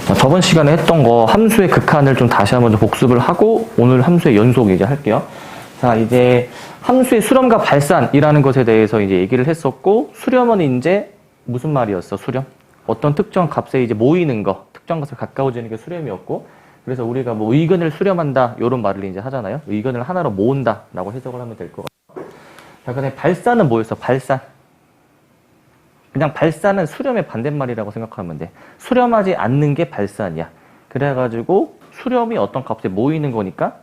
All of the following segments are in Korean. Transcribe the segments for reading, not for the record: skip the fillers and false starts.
자, 저번 시간에 했던 거 함수의 극한을 좀 다시 한번 복습을 하고 오늘 함수의 연속 이제 할게요. 자, 이제 함수의 수렴과 발산이라는 것에 대해서 이제 얘기를 했었고, 수렴은 이제 무슨 말이었어? 수렴? 어떤 특정 값에 이제 모이는 거, 특정 값에 가까워지는 게 수렴이었고, 그래서 우리가 뭐 의근을 수렴한다 이런 말을 이제 하잖아요. 의근을 하나로 모은다라고 해석을 하면 될 것 같아요. 자, 그다음에 발산은 뭐였어? 발산. 그냥 발산은 수렴의 반대말이라고 생각하면 돼. 수렴하지 않는 게 발산이야. 그래가지고 수렴이 어떤 값에 모이는 거니까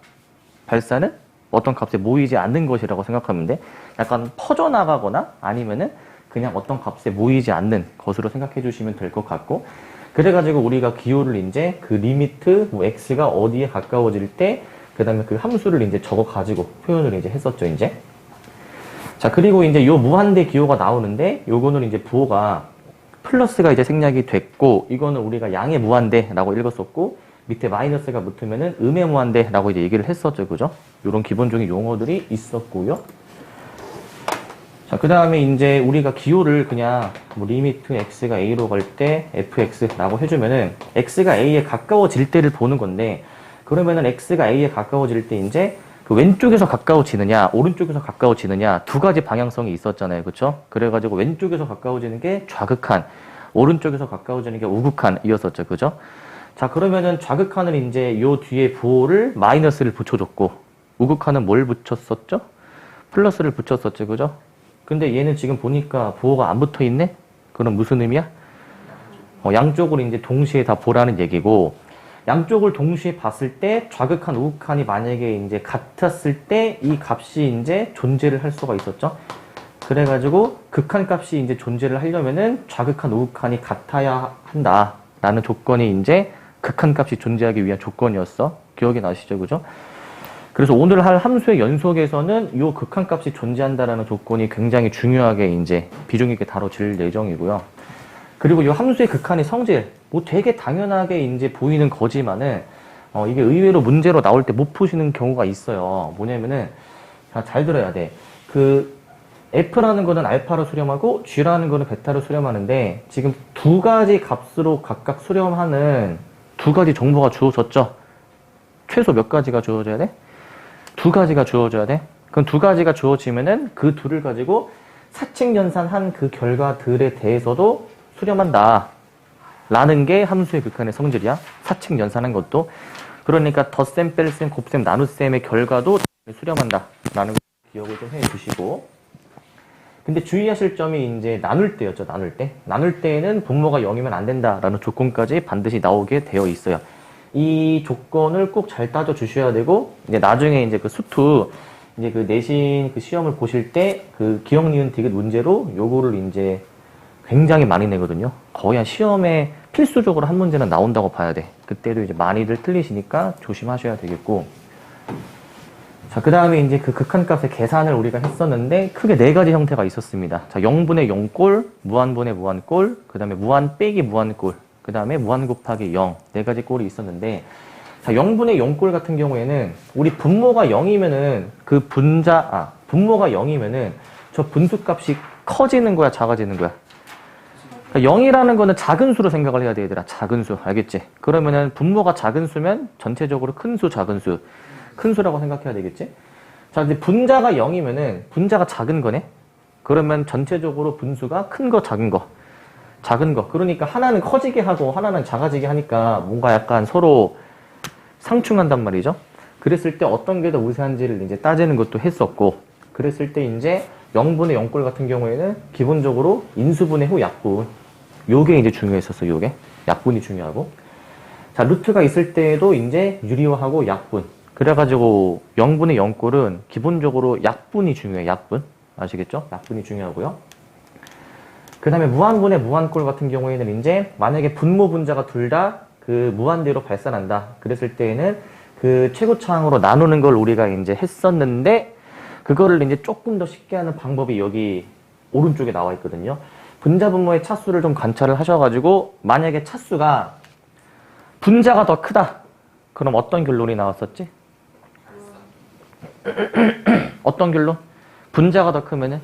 발산은 어떤 값에 모이지 않는 것이라고 생각하면 돼. 약간 퍼져나가거나 아니면은 그냥 어떤 값에 모이지 않는 것으로 생각해 주시면 될 것 같고, 그래가지고 우리가 기호를 이제 그 리미트 뭐 x가 어디에 가까워질 때 그 다음에 그 함수를 이제 적어가지고 표현을 이제 했었죠, 이제. 자, 그리고 이제 요 무한대 기호가 나오는데, 요거는 이제 부호가 플러스가 이제 생략이 됐고, 이거는 우리가 양의 무한대라고 읽었었고, 밑에 마이너스가 붙으면은 음의 무한대라고 이제 얘기를 했었죠, 그죠? 요런 기본적인 용어들이 있었고요. 자, 그 다음에 이제 우리가 기호를 그냥 뭐 리미트 x가 a로 갈 때 fx라고 해주면은 x가 a에 가까워질 때를 보는 건데, 그러면은 x가 a에 가까워질 때 이제 그 왼쪽에서 가까워지느냐, 오른쪽에서 가까워지느냐, 두 가지 방향성이 있었잖아요. 그쵸? 그래가지고 왼쪽에서 가까워지는 게 좌극한, 오른쪽에서 가까워지는 게 우극한이었었죠. 그죠? 자, 그러면은 좌극한을 이제 요 뒤에 부호를 마이너스를 붙여줬고, 우극한은 뭘 붙였었죠? 플러스를 붙였었죠. 그죠? 근데 얘는 지금 보니까 부호가 안 붙어 있네? 그럼 무슨 의미야? 양쪽을 이제 동시에 다 보라는 얘기고, 양쪽을 동시에 봤을 때 좌극한, 우극한이 만약에 이제 같았을 때 이 값이 이제 존재를 할 수가 있었죠. 그래가지고 극한 값이 이제 존재를 하려면은 좌극한, 우극한이 같아야 한다라는 조건이 이제 극한 값이 존재하기 위한 조건이었어. 기억이 나시죠, 그죠? 그래서 오늘 할 함수의 연속에서는 이 극한 값이 존재한다라는 조건이 굉장히 중요하게 이제 비중 있게 다뤄질 예정이고요. 그리고 이 함수의 극한의 성질, 뭐 되게 당연하게 이제 보이는 거지만은, 이게 의외로 문제로 나올 때 못 푸시는 경우가 있어요. 뭐냐면은, 자, 잘 들어야 돼. 그, F라는 거는 알파로 수렴하고, G라는 거는 베타로 수렴하는데, 지금 두 가지 값으로 각각 수렴하는 두 가지 정보가 주어졌죠? 최소 몇 가지가 주어져야 돼? 두 가지가 주어져야 돼? 그럼 두 가지가 주어지면은 그 둘을 가지고 사칙연산한 그 결과들에 대해서도 수렴한다 라는 게 함수의 극한의 성질이야. 사칙 연산한 것도. 그러니까 덧셈, 뺄셈, 곱셈, 나눗셈의 결과도 수렴한다 라는 걸 기억을 좀 해주시고, 근데 주의하실 점이 이제 나눌 때였죠. 나눌 때에는 분모가 0이면 안 된다라는 조건까지 반드시 나오게 되어 있어요. 이 조건을 꼭 잘 따져 주셔야 되고, 이제 나중에 이제 그 수투 이제 그 내신 그 시험을 보실 때 그 기억, 니은, 디귿 문제로 요거를 이제 굉장히 많이 내거든요. 거의 한 시험에 필수적으로 한 문제는 나온다고 봐야 돼. 그때도 이제 많이들 틀리시니까 조심하셔야 되겠고. 자, 그 다음에 이제 그 극한값의 계산을 우리가 했었는데 크게 네 가지 형태가 있었습니다. 자, 0분의 0꼴, 무한분의 무한꼴, 그 다음에 무한 빼기 무한꼴, 그 다음에 무한 곱하기 0, 네 가지 꼴이 있었는데, 자, 0분의 0꼴 같은 경우에는 우리 분모가 0이면은 그 분모가 0이면은 저 분수값이 커지는 거야, 작아지는 거야? 그러니까 0이라는 거는 작은 수로 생각을 해야 돼, 얘들아. 작은 수. 알겠지? 그러면은 분모가 작은 수면 전체적으로 큰 수, 작은 수. 큰 수라고 생각해야 되겠지? 자, 근데 분자가 0이면은 분자가 작은 거네? 그러면 전체적으로 분수가 큰 거, 작은 거. 작은 거. 그러니까 하나는 커지게 하고 하나는 작아지게 하니까 뭔가 약간 서로 상충한단 말이죠? 그랬을 때 어떤 게 더 우세한지를 이제 따지는 것도 했었고, 그랬을 때 이제 0분의 0꼴 같은 경우에는 기본적으로 인수분해 후 약분. 요게 이제 중요했었어, 요게. 약분이 중요하고. 자, 루트가 있을 때에도 이제 유리화하고 약분. 그래가지고 0분의 0꼴은 기본적으로 약분이 중요해, 약분. 아시겠죠? 약분이 중요하고요. 그 다음에 무한분의 무한꼴 같은 경우에는 이제 만약에 분모 분자가 둘 다 그 무한대로 발산한다. 그랬을 때에는 그 최고차항으로 나누는 걸 우리가 이제 했었는데, 그거를 이제 조금 더 쉽게 하는 방법이 여기 오른쪽에 나와 있거든요. 분자 분모의 차수를 좀 관찰을 하셔가지고, 만약에 차수가 분자가 더 크다. 그럼 어떤 결론이 나왔었지? 어떤 결론? 분자가 더 크면은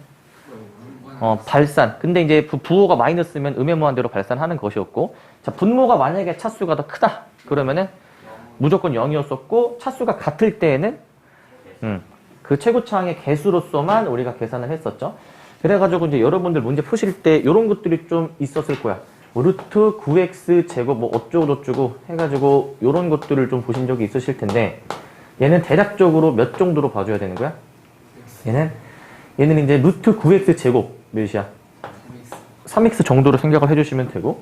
발산. 근데 이제 부호가 마이너스면 음의 무한대로 발산하는 것이었고, 자, 분모가 만약에 차수가 더 크다. 그러면은 무조건 0이었었고, 차수가 같을 때에는, 그 최고차항의 개수로서만 우리가 계산을 했었죠. 그래가지고 이제 여러분들 문제 푸실 때 이런 것들이 좀 있었을 거야. 뭐 루트 9x 제곱 뭐 어쩌고저쩌고 해가지고 이런 것들을 좀 보신 적이 있으실 텐데, 얘는 대략적으로 몇 정도로 봐줘야 되는 거야? 얘는 이제 루트 9x 제곱 몇이야? 3x 정도로 생각을 해주시면 되고,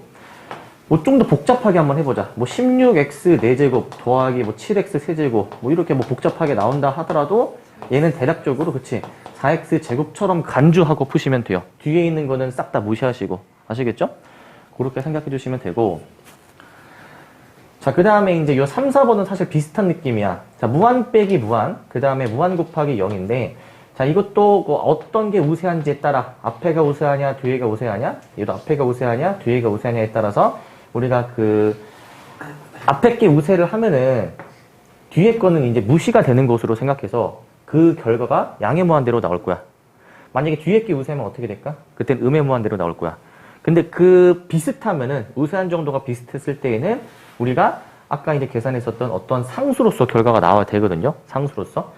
뭐 좀 더 복잡하게 한번 해보자. 뭐 16x 4제곱 더하기 뭐 7x 세제곱 뭐 이렇게 뭐 복잡하게 나온다 하더라도 얘는 대략적으로 그치 4x 제곱처럼 간주하고 푸시면 돼요. 뒤에 있는 거는 싹 다 무시하시고. 아시겠죠? 그렇게 생각해 주시면 되고, 자, 그 다음에 이제 요 3, 4번은 사실 비슷한 느낌이야. 자, 무한 빼기 무한, 그 다음에 무한 곱하기 0인데, 자, 이것도 뭐 어떤 게 우세한지에 따라, 앞에가 우세하냐, 뒤에가 우세하냐, 얘도 앞에가 우세하냐, 뒤에가 우세하냐에 따라서 우리가 그 앞에 게 우세를 하면은 뒤에 거는 이제 무시가 되는 것으로 생각해서 그 결과가 양의 무한대로 나올 거야. 만약에 뒤에 게 우세하면 어떻게 될까? 그땐 음의 무한대로 나올 거야. 근데 그 비슷하면은 우세한 정도가 비슷했을 때에는 우리가 아까 이제 계산했었던 어떤 상수로서 결과가 나와야 되거든요. 상수로서.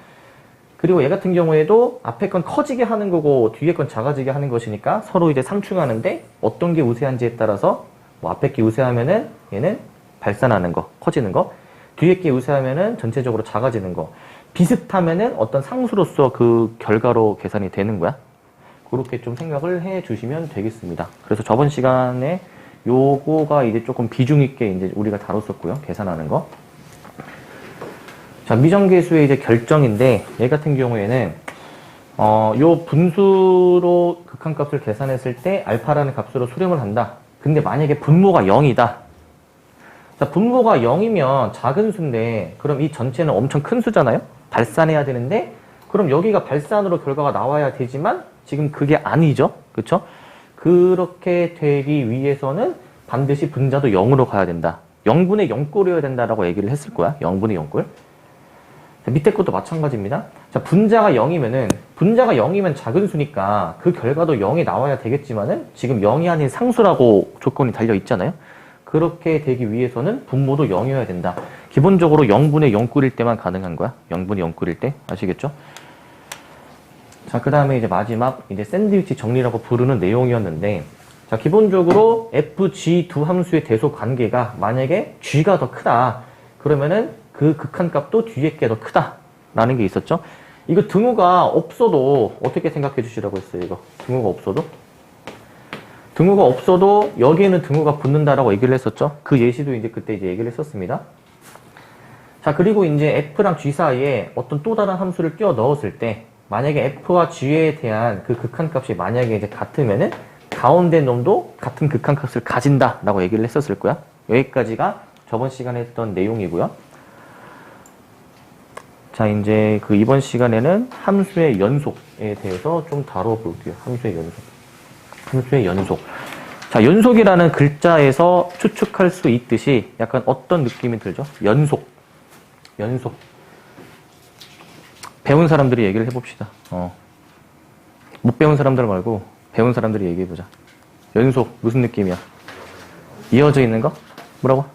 그리고 얘 같은 경우에도 앞에 건 커지게 하는 거고 뒤에 건 작아지게 하는 것이니까 서로 이제 상충하는데 어떤 게 우세한지에 따라서 뭐 앞에 게 우세하면은 얘는 발산하는 거, 커지는 거. 뒤에 게 우세하면은 전체적으로 작아지는 거. 비슷하면은 어떤 상수로서 그 결과로 계산이 되는 거야. 그렇게 좀 생각을 해 주시면 되겠습니다. 그래서 저번 시간에 요거가 이제 조금 비중 있게 이제 우리가 다뤘었고요. 계산하는 거. 자, 미정계수의 이제 결정인데, 얘 같은 경우에는, 요 분수로 극한값을 계산했을 때 알파라는 값으로 수렴을 한다. 근데 만약에 분모가 0이다. 자, 분모가 0이면 작은 수인데, 그럼 이 전체는 엄청 큰 수잖아요? 발산해야 되는데, 그럼 여기가 발산으로 결과가 나와야 되지만, 지금 그게 아니죠. 그쵸? 그렇게 되기 위해서는 반드시 분자도 0으로 가야 된다. 0분의 0꼴이어야 된다라고 얘기를 했을 거야. 0분의 0꼴. 자, 밑에 것도 마찬가지입니다. 자, 분자가 0이면 작은 수니까 그 결과도 0이 나와야 되겠지만은 지금 0이 아닌 상수라고 조건이 달려 있잖아요. 그렇게 되기 위해서는 분모도 0이어야 된다. 기본적으로 0분의 0꼴일 때만 가능한 거야. 0분의 0꼴일 때. 아시겠죠? 자, 그 다음에 이제 마지막, 이제 샌드위치 정리라고 부르는 내용이었는데, 자, 기본적으로 FG 두 함수의 대소 관계가 만약에 G가 더 크다. 그러면은 그 극한값도 뒤에 게 더 크다. 라는 게 있었죠. 이거 등호가 없어도 어떻게 생각해 주시라고 했어요, 이거. 등호가 없어도? 등호가 없어도 여기에는 등호가 붙는다라고 얘기를 했었죠. 그 예시도 이제 그때 이제 얘기를 했었습니다. 자, 그리고 이제 F랑 G 사이에 어떤 또 다른 함수를 끼워 넣었을 때, 만약에 F와 G에 대한 그 극한값이 만약에 이제 같으면은 가운데 놈도 같은 극한값을 가진다라고 얘기를 했었을 거야. 여기까지가 저번 시간에 했던 내용이고요. 자, 이제 그 이번 시간에는 함수의 연속에 대해서 좀 다뤄볼게요. 함수의 연속. 함수의 연속. 자, 연속이라는 글자에서 추측할 수 있듯이 약간 어떤 느낌이 들죠? 연속. 배운 사람들이 얘기를 해봅시다. 못 배운 사람들 말고 배운 사람들이 얘기해보자. 연속 무슨 느낌이야? 이어져 있는 거? 뭐라고?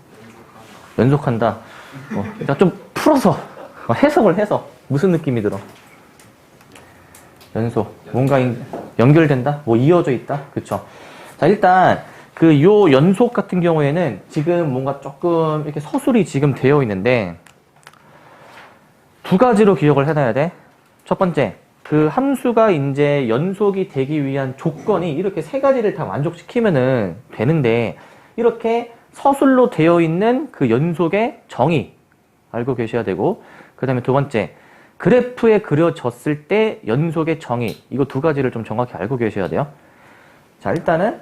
연속한다. 일단 좀 풀어서 해석을 해서 무슨 느낌이 들어? 연속 뭔가 연결된다? 뭐 이어져 있다? 그쵸? 자, 일단 그 요 연속 같은 경우에는 지금 뭔가 조금 이렇게 서술이 지금 되어 있는데 두 가지로 기억을 해놔야 돼. 첫 번째, 그 함수가 이제 연속이 되기 위한 조건이 이렇게 세 가지를 다 만족시키면은 되는데, 이렇게 서술로 되어 있는 그 연속의 정의 알고 계셔야 되고, 그 다음에 두 번째, 그래프에 그려졌을 때 연속의 정의, 이거 두 가지를 좀 정확히 알고 계셔야 돼요. 자, 일단은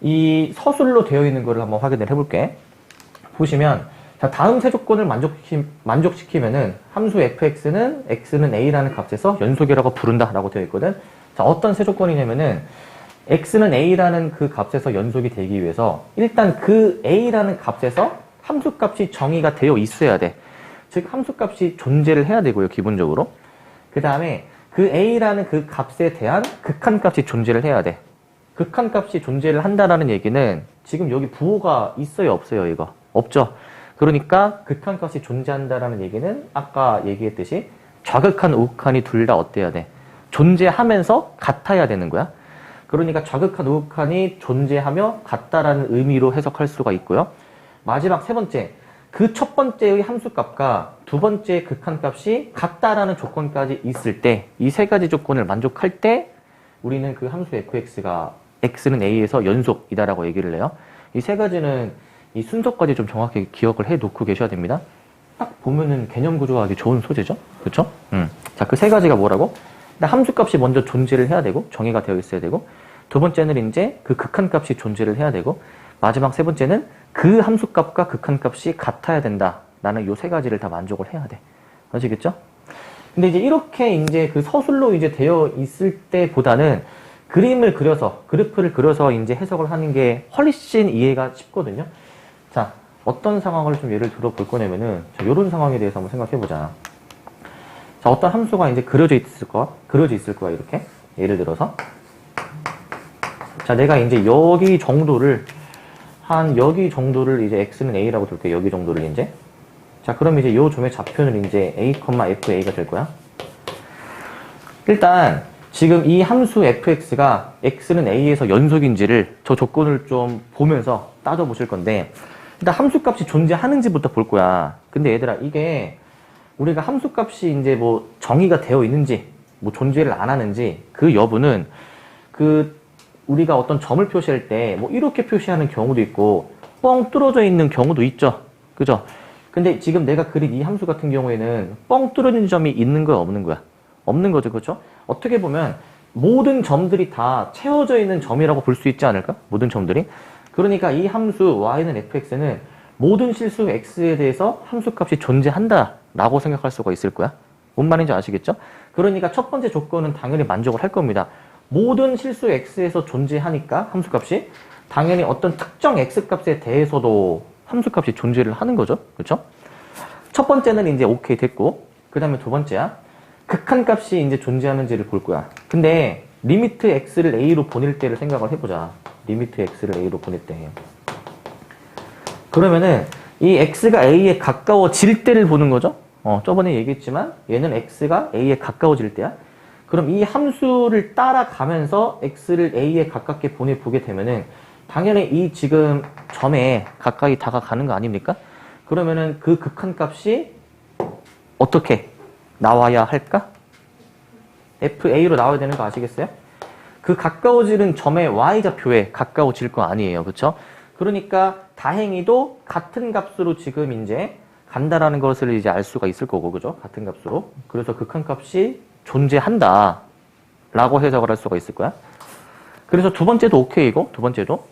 이 서술로 되어 있는 거를 한번 확인을 해볼게. 보시면, 자, 다음 세 조건을 만족시키면은 함수 fx는 x는 a라는 값에서 연속이라고 부른다라고 되어 있거든. 자, 어떤 세 조건이냐면은 x는 a라는 그 값에서 연속이 되기 위해서 일단 그 a라는 값에서 함수값이 정의가 되어 있어야 돼. 즉 함수값이 존재를 해야 되고요, 기본적으로. 그 다음에 그 a라는 그 값에 대한 극한값이 존재를 해야 돼. 극한값이 존재를 한다라는 얘기는 지금 여기 부호가 있어요, 없어요, 이거? 없죠. 그러니까 극한값이 존재한다라는 얘기는 아까 얘기했듯이 좌극한, 우극한이 둘 다 어때야 돼? 존재하면서 같아야 되는 거야. 그러니까 좌극한, 우극한이 존재하며 같다라는 의미로 해석할 수가 있고요. 마지막 세 번째, 그 첫 번째의 함수값과 두 번째 극한값이 같다라는 조건까지 있을 때, 이 세 가지 조건을 만족할 때 우리는 그 함수 fx가 x는 a에서 연속이다라고 얘기를 해요. 이 세 가지는 이 순서까지 좀 정확히 기억을 해 놓고 계셔야 됩니다. 딱 보면은 개념 구조화하기 좋은 소재죠. 그렇죠? 자, 그 세 가지가 뭐라고? 일단 함수값이 먼저 존재를 해야 되고 정의가 되어 있어야 되고, 두 번째는 이제 그 극한값이 존재를 해야 되고, 마지막 세 번째는 그 함수값과 극한값이 같아야 된다라는 요 세 가지를 다 만족을 해야 돼. 아시겠죠? 근데 이제 이렇게 이제 그 서술로 이제 되어 있을 때보다는 그림을 그려서, 그래프를 그려서 이제 해석을 하는 게 훨씬 이해가 쉽거든요. 자, 어떤 상황을 좀 예를 들어 볼 거냐면은, 자, 요런 상황에 대해서 한번 생각해 보자. 자, 어떤 함수가 이제 그려져 있을 거야, 이렇게. 예를 들어서. 자, 내가 이제 여기 정도를 이제 x는 a라고 둘게. 여기 정도를 이제. 자, 그럼 이제 요 점의 좌표는 이제 a, fa가 될 거야. 일단 지금 이 함수 fx가 x는 a에서 연속인지를 저 조건을 좀 보면서 따져보실 건데, 일단 함수값이 존재하는지부터 볼 거야. 근데 얘들아, 이게 우리가 함수값이 이제 뭐 정의가 되어 있는지, 뭐 존재를 안 하는지, 그 여부는 우리가 어떤 점을 표시할 때 뭐 이렇게 표시하는 경우도 있고 뻥 뚫어져 있는 경우도 있죠. 그죠? 근데 지금 내가 그린 이 함수 같은 경우에는 뻥 뚫어진 점이 있는 거야, 없는 거야? 없는 거죠. 그렇죠? 어떻게 보면 모든 점들이 다 채워져 있는 점이라고 볼 수 있지 않을까? 모든 점들이. 그러니까 이 함수 y는 fx는 모든 실수 x에 대해서 함수값이 존재한다라고 생각할 수가 있을 거야. 뭔 말인지 아시겠죠? 그러니까 첫 번째 조건은 당연히 만족을 할 겁니다. 모든 실수 x에서 존재하니까 함수값이 당연히 어떤 특정 x값에 대해서도 함수값이 존재를 하는 거죠. 그렇죠? 첫 번째는 이제 오케이 됐고, 그 다음에 두 번째야. 극한값이 이제 존재하는지를 볼 거야. 근데 리미트 x를 a로 보낼 때를 생각을 해보자. 리미트 x를 a로 보낼 때. 그러면은 이 x가 a에 가까워질 때를 보는 거죠. 저번에 얘기했지만 얘는 x가 a에 가까워질 때야. 그럼 이 함수를 따라가면서 x를 a에 가깝게 보내보게 되면은 당연히 이 지금 점에 가까이 다가가는 거 아닙니까? 그러면은 그 극한값이 어떻게 나와야 할까? fa로 나와야 되는 거 아시겠어요? 그 가까워지는 점의 y좌표에 가까워질 거 아니에요. 그쵸? 그러니까 다행히도 같은 값으로 지금 이제 간다라는 것을 이제 알 수가 있을 거고, 그죠? 같은 값으로. 그래서 극한값이 존재한다 라고 해석을 할 수가 있을 거야. 그래서 두 번째도 오케이고, 두 번째도.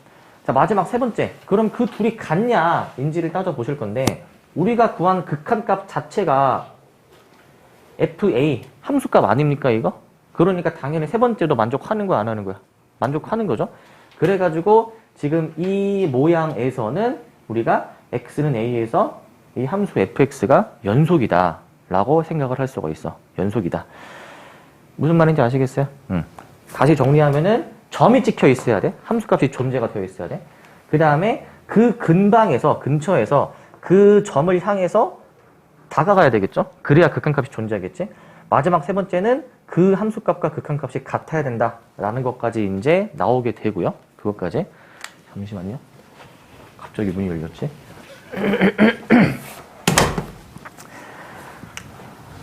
자, 마지막 세 번째. 그럼 그 둘이 같냐 인지를 따져보실 건데, 우리가 구한 극한값 자체가 fa, 함수값 아닙니까, 이거? 그러니까 당연히 세 번째도 만족하는 거야, 안 하는 거야? 만족하는 거죠. 그래가지고 지금 이 모양에서는 우리가 x는 a에서 이 함수 fx가 연속이다 라고 생각을 할 수가 있어. 연속이다. 무슨 말인지 아시겠어요? 다시 정리하면은 점이 찍혀 있어야 돼. 함수값이 존재가 되어 있어야 돼. 그 다음에 그 근처에서 그 점을 향해서 다가가야 되겠죠? 그래야 극한값이 존재하겠지? 마지막 세 번째는 그 함수값과 극한값이 같아야 된다라는 것까지 이제 나오게 되고요. 그것까지. 잠시만요. 갑자기 문이 열렸지?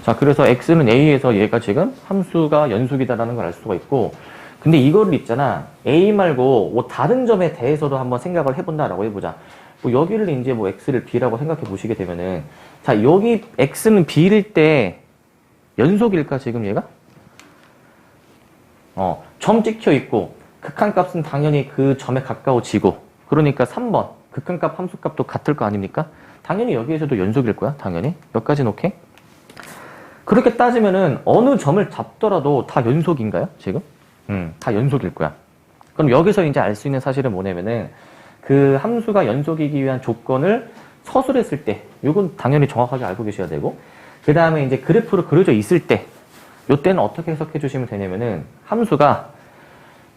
자, 그래서 x는 a에서 얘가 지금 함수가 연속이다라는 걸 알 수가 있고, 근데 이거를 있잖아. a 말고 뭐 다른 점에 대해서도 한번 생각을 해본다라고 해보자. 뭐 여기를 이제 뭐 x를 b라고 생각해 보시게 되면은, 자, 여기 x는 b일 때 연속일까, 지금 얘가? 점 찍혀 있고, 극한값은 당연히 그 점에 가까워지고, 그러니까 3번, 극한값, 함수값도 같을 거 아닙니까? 당연히 여기에서도 연속일 거야, 당연히. 여기까지는 오케이? 그렇게 따지면은 어느 점을 잡더라도 다 연속인가요, 지금? 다 연속일 거야. 그럼 여기서 이제 알 수 있는 사실은 뭐냐면은, 그 함수가 연속이기 위한 조건을 서술했을 때, 이건 당연히 정확하게 알고 계셔야 되고, 그 다음에 이제 그래프로 그려져 있을 때, 요때는 어떻게 해석해 주시면 되냐면은 함수가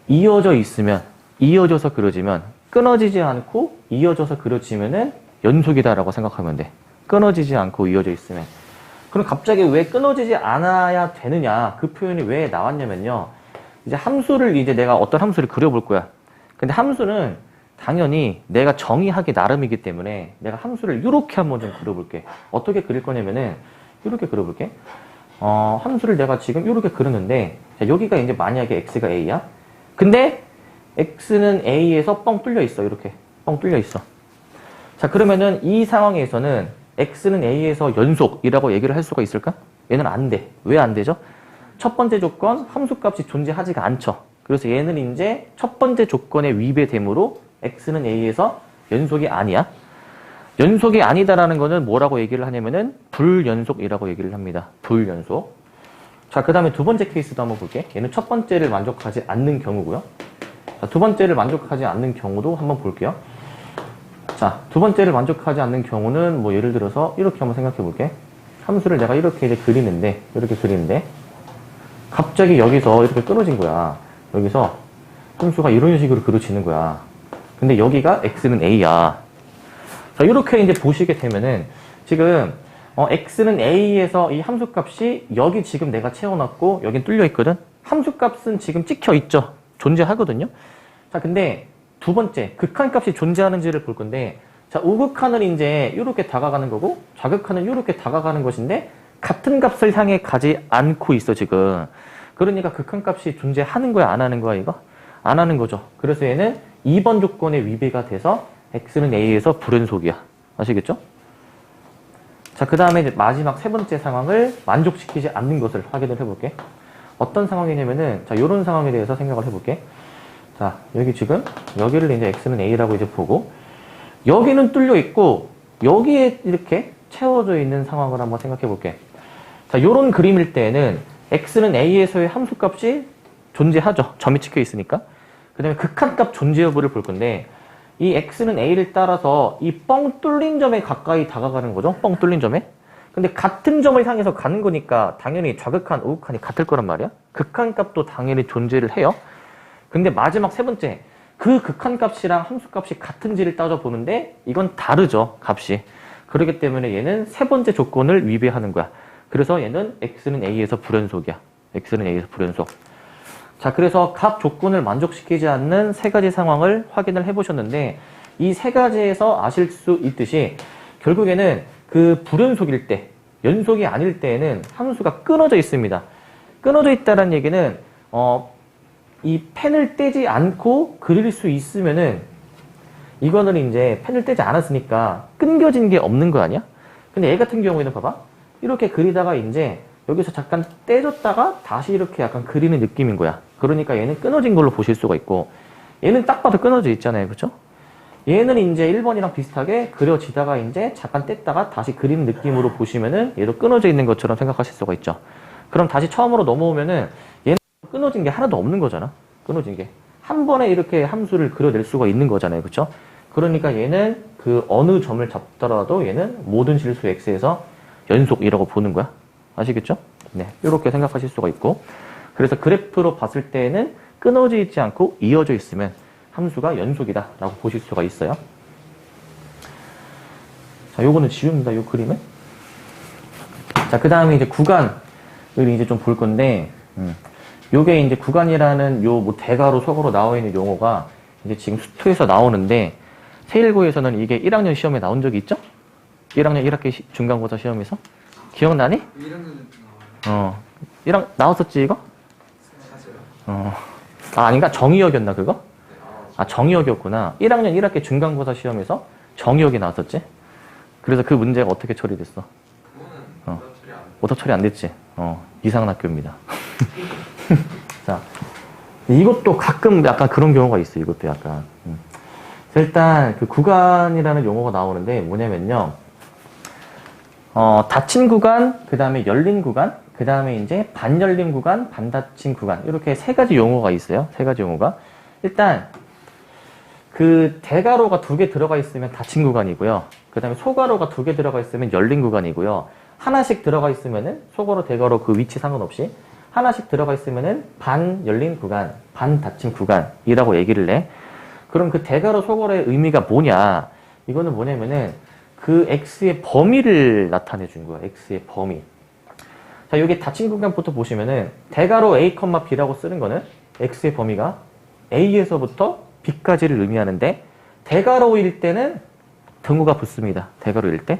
이어져 있으면, 이어져서 그려지면, 끊어지지 않고 이어져서 그려지면은 연속이다라고 생각하면 돼. 끊어지지 않고 이어져 있으면. 그럼 갑자기 왜 끊어지지 않아야 되느냐, 그 표현이 왜 나왔냐면요. 이제 함수를, 이제 내가 어떤 함수를 그려볼 거야. 근데 함수는 당연히 내가 정의하기 나름이기 때문에 내가 함수를 이렇게 한번 좀 그려볼게. 어떻게 그릴 거냐면은 이렇게 그려볼게. 함수를 내가 지금 이렇게 그렸는데, 자, 여기가 이제 만약에 x가 a야. 근데 x는 a에서 뻥 뚫려 있어. 이렇게 뻥 뚫려 있어. 자, 그러면은 이 상황에서는 x는 a에서 연속이라고 얘기를 할 수가 있을까? 얘는 안 돼. 왜 안 되죠? 첫 번째 조건, 함수값이 존재하지가 않죠. 그래서 얘는 이제 첫 번째 조건에 위배되므로 x는 a에서 연속이 아니야. 연속이 아니다라는 거는 뭐라고 얘기를 하냐면은 불연속이라고 얘기를 합니다. 불연속. 자, 그 다음에 두 번째 케이스도 한번 볼게. 얘는 첫 번째를 만족하지 않는 경우고요. 자, 두 번째를 만족하지 않는 경우도 한번 볼게요. 자, 두 번째를 만족하지 않는 경우는 뭐 예를 들어서 이렇게 한번 생각해 볼게. 함수를 내가 이렇게 이제 그리는데, 갑자기 여기서 이렇게 끊어진 거야. 여기서 함수가 이런 식으로 그려지는 거야. 근데 여기가 x는 a야. 자, 이렇게 이제 보시게 되면은 지금 x는 a에서 이 함수값이 여기 지금 내가 채워놨고 여긴 뚫려 있거든. 함수값은 지금 찍혀 있죠. 존재하거든요. 자, 근데 두 번째 극한값이 존재하는지를 볼 건데, 자, 우극한은 이제 이렇게 다가가는 거고 좌극한은 이렇게 다가가는 것인데 같은 값을 향해 가지 않고 있어 지금. 그러니까 극한값이 존재하는 거야, 안 하는 거야? 이거 안 하는 거죠. 그래서 얘는 2번 조건에 위배가 돼서 x는 a에서 불연속이야. 아시겠죠? 자, 그 다음에 마지막 세 번째 상황을 만족시키지 않는 것을 확인을 해볼게. 어떤 상황이냐면은, 자, 요런 상황에 대해서 생각을 해볼게. 자, 여기 지금, 여기를 이제 x는 a라고 이제 보고, 여기는 뚫려 있고, 여기에 이렇게 채워져 있는 상황을 한번 생각해 볼게. 자, 요런 그림일 때에는 x는 a에서의 함수값이 존재하죠. 점이 찍혀 있으니까. 그 다음에 극한값 존재 여부를 볼 건데, 이 x는 a를 따라서 이 뻥 뚫린 점에 가까이 다가가는 거죠. 뻥 뚫린 점에. 근데 같은 점을 향해서 가는 거니까 당연히 좌극한, 우극한이 같을 거란 말이야. 극한값도 당연히 존재를 해요. 근데 마지막 세 번째, 그 극한값이랑 함수값이 같은지를 따져보는데 이건 다르죠, 값이. 그렇기 때문에 얘는 세 번째 조건을 위배하는 거야. 그래서 얘는 x는 a에서 불연속이야. x는 a에서 불연속. 자, 그래서 각 조건을 만족시키지 않는 세 가지 상황을 확인을 해보셨는데, 이 세 가지에서 아실 수 있듯이 결국에는 그 불연속일 때, 연속이 아닐 때에는 함수가 끊어져 있습니다. 끊어져 있다는 얘기는 이 펜을 떼지 않고 그릴 수 있으면은, 이거는 이제 펜을 떼지 않았으니까 끊겨진 게 없는 거 아니야? 근데 얘 같은 경우에는 봐봐, 이렇게 그리다가 이제 여기서 잠깐 떼줬다가 다시 이렇게 약간 그리는 느낌인 거야. 그러니까 얘는 끊어진 걸로 보실 수가 있고, 얘는 딱 봐도 끊어져 있잖아요. 그쵸? 얘는 이제 1번이랑 비슷하게 그려지다가 이제 잠깐 뗐다가 다시 그리는 느낌으로 보시면은 얘도 끊어져 있는 것처럼 생각하실 수가 있죠. 그럼 다시 처음으로 넘어오면은 얘는 끊어진 게 하나도 없는 거잖아. 끊어진 게. 한 번에 이렇게 함수를 그려낼 수가 있는 거잖아요. 그쵸? 그러니까 얘는 그 어느 점을 잡더라도 얘는 모든 실수 x에서 연속이라고 보는 거야. 아시겠죠? 네. 이렇게 생각하실 수가 있고. 그래서 그래프로 봤을 때는 끊어져 있지 않고 이어져 있으면 함수가 연속이다 라고 보실 수가 있어요. 자, 요거는 지웁니다. 요 그림은. 자, 그 다음에 이제 구간을 이제 좀 볼 건데, 요게 이제 구간이라는 요 뭐 대가로 속어로 나와 있는 용어가 이제 지금 수투에서 나오는데, 세1고에서는 이게 1학년 시험에 나온 적이 있죠? 1학년 1학기 중간고사 시험에서? 기억나니? 1학년 나왔었지, 이거? 아닌가? 정의역이었나, 그거? 아, 정의역이었구나. 1학년 1학기 중간고사 시험에서 정의역이 나왔었지? 그래서 그 문제가 어떻게 처리됐어? 오답 처리 안 됐지? 이상한 학교입니다. 자, 이것도 가끔 약간 그런 경우가 있어요, 이것도 약간. 일단, 그 구간이라는 용어가 나오는데, 뭐냐면요. 닫힌 구간, 그 다음에 열린 구간, 그 다음에 이제 반열린 구간, 반닫힌 구간. 이렇게 세 가지 용어가 있어요. 세 가지 용어가. 일단, 그 대가로가 2개 들어가 있으면 닫힌 구간이고요. 그 다음에 소가로가 2개 들어가 있으면 열린 구간이고요. 하나씩 들어가 있으면은 소가로, 대가로 그 위치 상관없이 하나씩 들어가 있으면은 반 열린 구간, 반 닫힌 구간이라고 얘기를 해. 그럼 그 대괄호 소괄호의 의미가 뭐냐? 이거는 뭐냐면은 그 x의 범위를 나타내 준 거야. x의 범위. 자, 여기 닫힌 구간부터 보시면은 대괄호 a, b라고 쓰는 거는 x의 범위가 a에서부터 b까지를 의미하는데 대괄호일 때는 등호가 붙습니다. 대괄호일 때.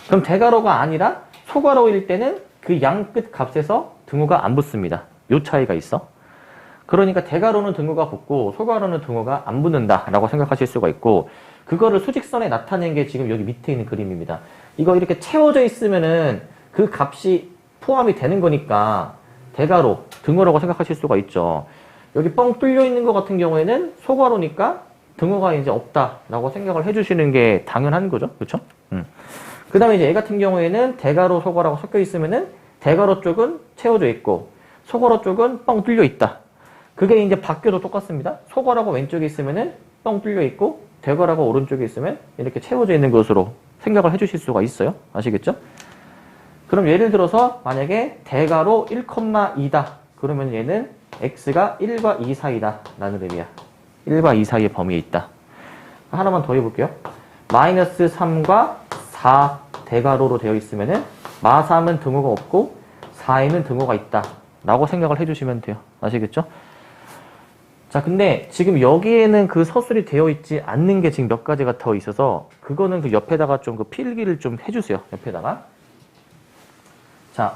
그럼 대괄호가 아니라 소괄호일 때는 그 양 끝 값에서 등호가 안 붙습니다. 요 차이가 있어. 그러니까 대괄호는 등호가 붙고 소괄호는 등호가 안 붙는다라고 생각하실 수가 있고 그거를 수직선에 나타낸 게 지금 여기 밑에 있는 그림입니다. 이거 이렇게 채워져 있으면은 그 값이 포함이 되는 거니까 대괄호, 등호라고 생각하실 수가 있죠. 여기 뻥 뚫려 있는 것 같은 경우에는 소괄호니까 등호가 이제 없다라고 생각을 해주시는 게 당연한 거죠. 그렇죠? 그 다음에 이제 얘 같은 경우에는 대괄호, 소괄호가 섞여 있으면은 대괄호 쪽은 채워져 있고 소괄호 쪽은 뻥 뚫려 있다. 그게 이제 바뀌어도 똑같습니다. 소괄호가 왼쪽에 있으면은 뻥 뚫려 있고 대괄호가 오른쪽에 있으면 이렇게 채워져 있는 것으로 생각을 해주실 수가 있어요. 아시겠죠? 그럼 예를 들어서 만약에 대괄호 1,2다. 그러면 얘는 x가 1과 2 사이다 라는 의미야. 1과 2 사이의 범위에 있다. 하나만 더 해볼게요. 마이너스 3과 4 대괄호로 되어 있으면은 마3은 등호가 없고 4에는 등호가 있다 라고 생각을 해주시면 돼요. 아시겠죠? 자, 근데 지금 여기에는 그 서술이 되어 있지 않는 게 지금 몇 가지가 더 있어서 그거는 그 옆에다가 좀 그 필기를 좀 해주세요. 옆에다가. 자,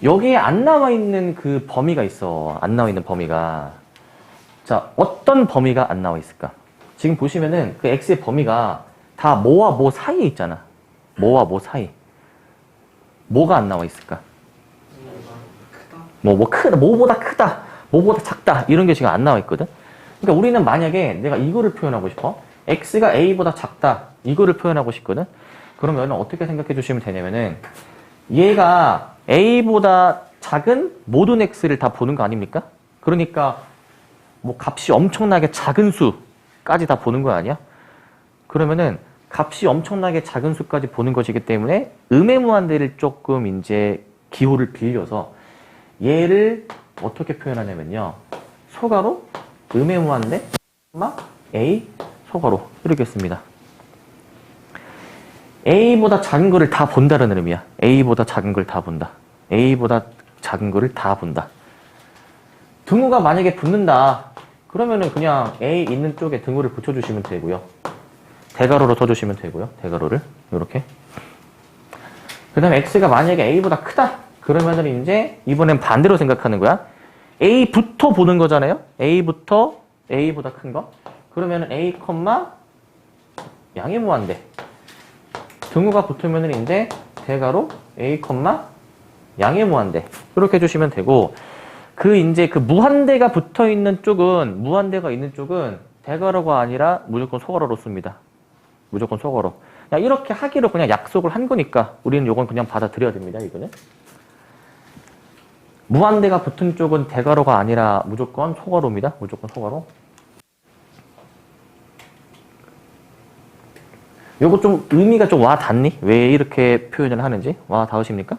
여기에 안 나와 있는 그 범위가 있어. 안 나와 있는 범위가. 자, 어떤 범위가 안 나와 있을까? 지금 보시면은 그 x의 범위가 다 뭐와 뭐 사이에 있잖아. 뭐와 뭐 사이. 뭐가 안 나와 있을까? 크다. 뭐보다 크다. 뭐보다 작다. 이런 게 지금 안 나와 있거든. 그러니까 우리는 만약에 내가 이거를 표현하고 싶어. x가 a보다 작다. 이거를 표현하고 싶거든. 그러면 어떻게 생각해 주시면 되냐면은 얘가 a보다 작은 모든 x를 다 보는 거 아닙니까? 그러니까 뭐 값이 엄청나게 작은 수까지 다 보는 거 아니야? 그러면은 값이 엄청나게 작은 수까지 보는 것이기 때문에 음해무한대를 조금 이제 기호를 빌려서 얘를 어떻게 표현하냐면요. 소괄호 음해무한대 a 소괄호 이렇게 씁니다. a보다 작은 거를 다 본다는 의미야. a보다 작은 걸 다 본다. a보다 작은 거를 다 본다. 등호가 만약에 붙는다. 그러면은 그냥 a 있는 쪽에 등호를 붙여주시면 되고요. 대괄호로 쳐주시면 되고요. 대괄호를 이렇게. 그 다음에 x가 만약에 a보다 크다. 그러면은 이제 이번엔 반대로 생각하는 거야. a부터 보는 거잖아요. a부터 a보다 큰 거. 그러면은 a, 양의 무한대. 등호가 붙으면은 이제 대괄호 a, 양의 무한대. 이렇게 해주시면 되고 그 이제 그 무한대가 붙어 있는 쪽은 무한대가 있는 쪽은 대괄호가 아니라 무조건 소괄호로 씁니다. 무조건 소괄호. 그냥 이렇게 하기로 그냥 약속을 한 거니까 우리는 요건 그냥 받아들여야 됩니다. 이거는. 무한대가 붙은 쪽은 대괄호가 아니라 무조건 소괄호입니다. 무조건 소괄호. 요거 좀 의미가 좀 와 닿니? 왜 이렇게 표현을 하는지? 와 닿으십니까?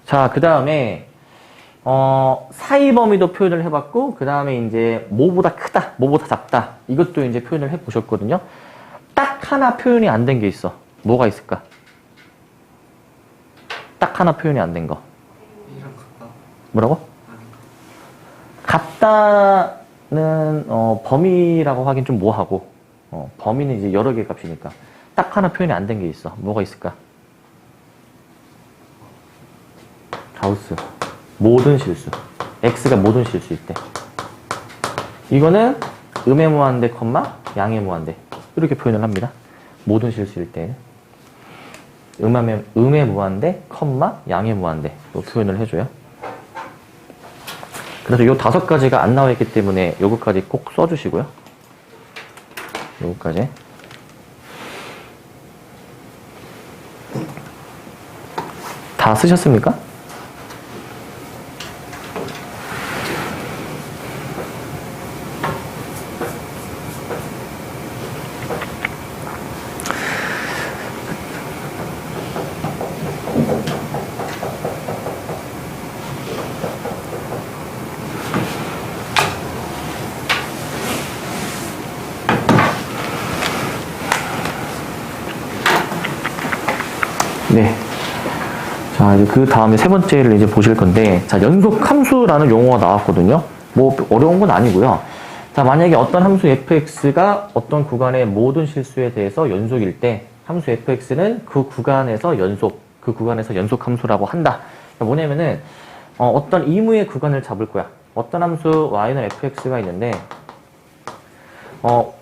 자, 그 다음에 사이 범위도 표현을 해봤고, 그 다음에 이제 뭐보다 크다, 뭐보다 작다 이것도 이제 표현을 해보셨거든요. 딱 하나 표현이 안 된 게 있어. 뭐가 있을까? 딱 하나 표현이 안 된 거. 뭐라고? 같다는 범위라고 하긴 좀 뭐하고 범위는 이제 여러 개의 값이니까 딱 하나 표현이 안 된 게 있어. 뭐가 있을까? 가우스. 모든 실수. x가 모든 실수일 때. 이거는 음의 무한대, 양의 무한대. 이렇게 표현을 합니다. 모든 실수일 때는. 음의 무한대, 양의 무한대. 또 표현을 해줘요. 그래서 요 5가지가 안 나와 있기 때문에 요거까지 꼭 써주시고요. 요거까지. 다 쓰셨습니까? 네. 자, 이제 그 다음에 세 번째를 이제 보실 건데, 자, 연속 함수라는 용어가 나왔거든요. 뭐, 어려운 건 아니고요. 자, 만약에 어떤 함수 fx가 어떤 구간의 모든 실수에 대해서 연속일 때, 함수 fx는 그 구간에서 연속 함수라고 한다. 그러니까 뭐냐면은, 어떤 이무의 구간을 잡을 거야. 어떤 함수 y는 fx가 있는데,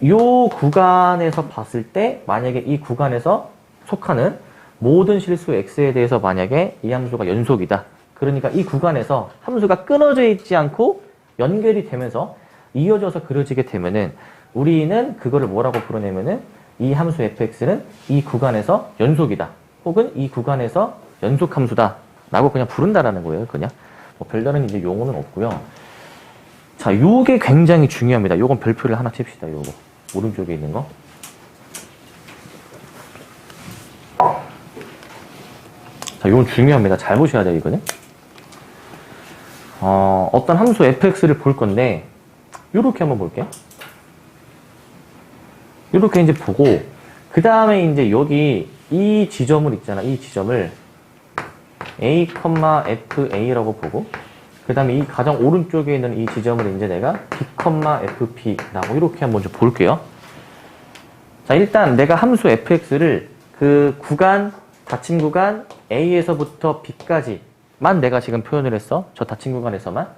요 구간에서 봤을 때, 만약에 이 구간에서 속하는 모든 실수 x에 대해서 만약에 이 함수가 연속이다. 그러니까 이 구간에서 함수가 끊어져 있지 않고 연결이 되면서 이어져서 그려지게 되면은 우리는 그거를 뭐라고 부르냐면은 이 함수 fx는 이 구간에서 연속이다. 혹은 이 구간에서 연속 함수다. 라고 그냥 부른다라는 거예요. 그냥. 뭐 별다른 이제 용어는 없고요. 자, 요게 굉장히 중요합니다. 요건 별표를 하나 칩시다. 요거. 오른쪽에 있는 거. 자, 이건 중요합니다. 잘 보셔야 돼요, 이거는. 어떤 함수 fx를 볼 건데, 요렇게 한번 볼게요. 요렇게 이제 보고, 그 다음에 이제 여기 이 지점을 있잖아. 이 지점을 a, fa라고 보고, 그 다음에 이 가장 오른쪽에 있는 이 지점을 이제 내가 b, fp라고 이렇게 한번 좀 볼게요. 자, 일단 내가 함수 fx를 그 구간, 닫힌 구간 A에서부터 B까지만 내가 지금 표현을 했어. 저 닫힌 구간에서만.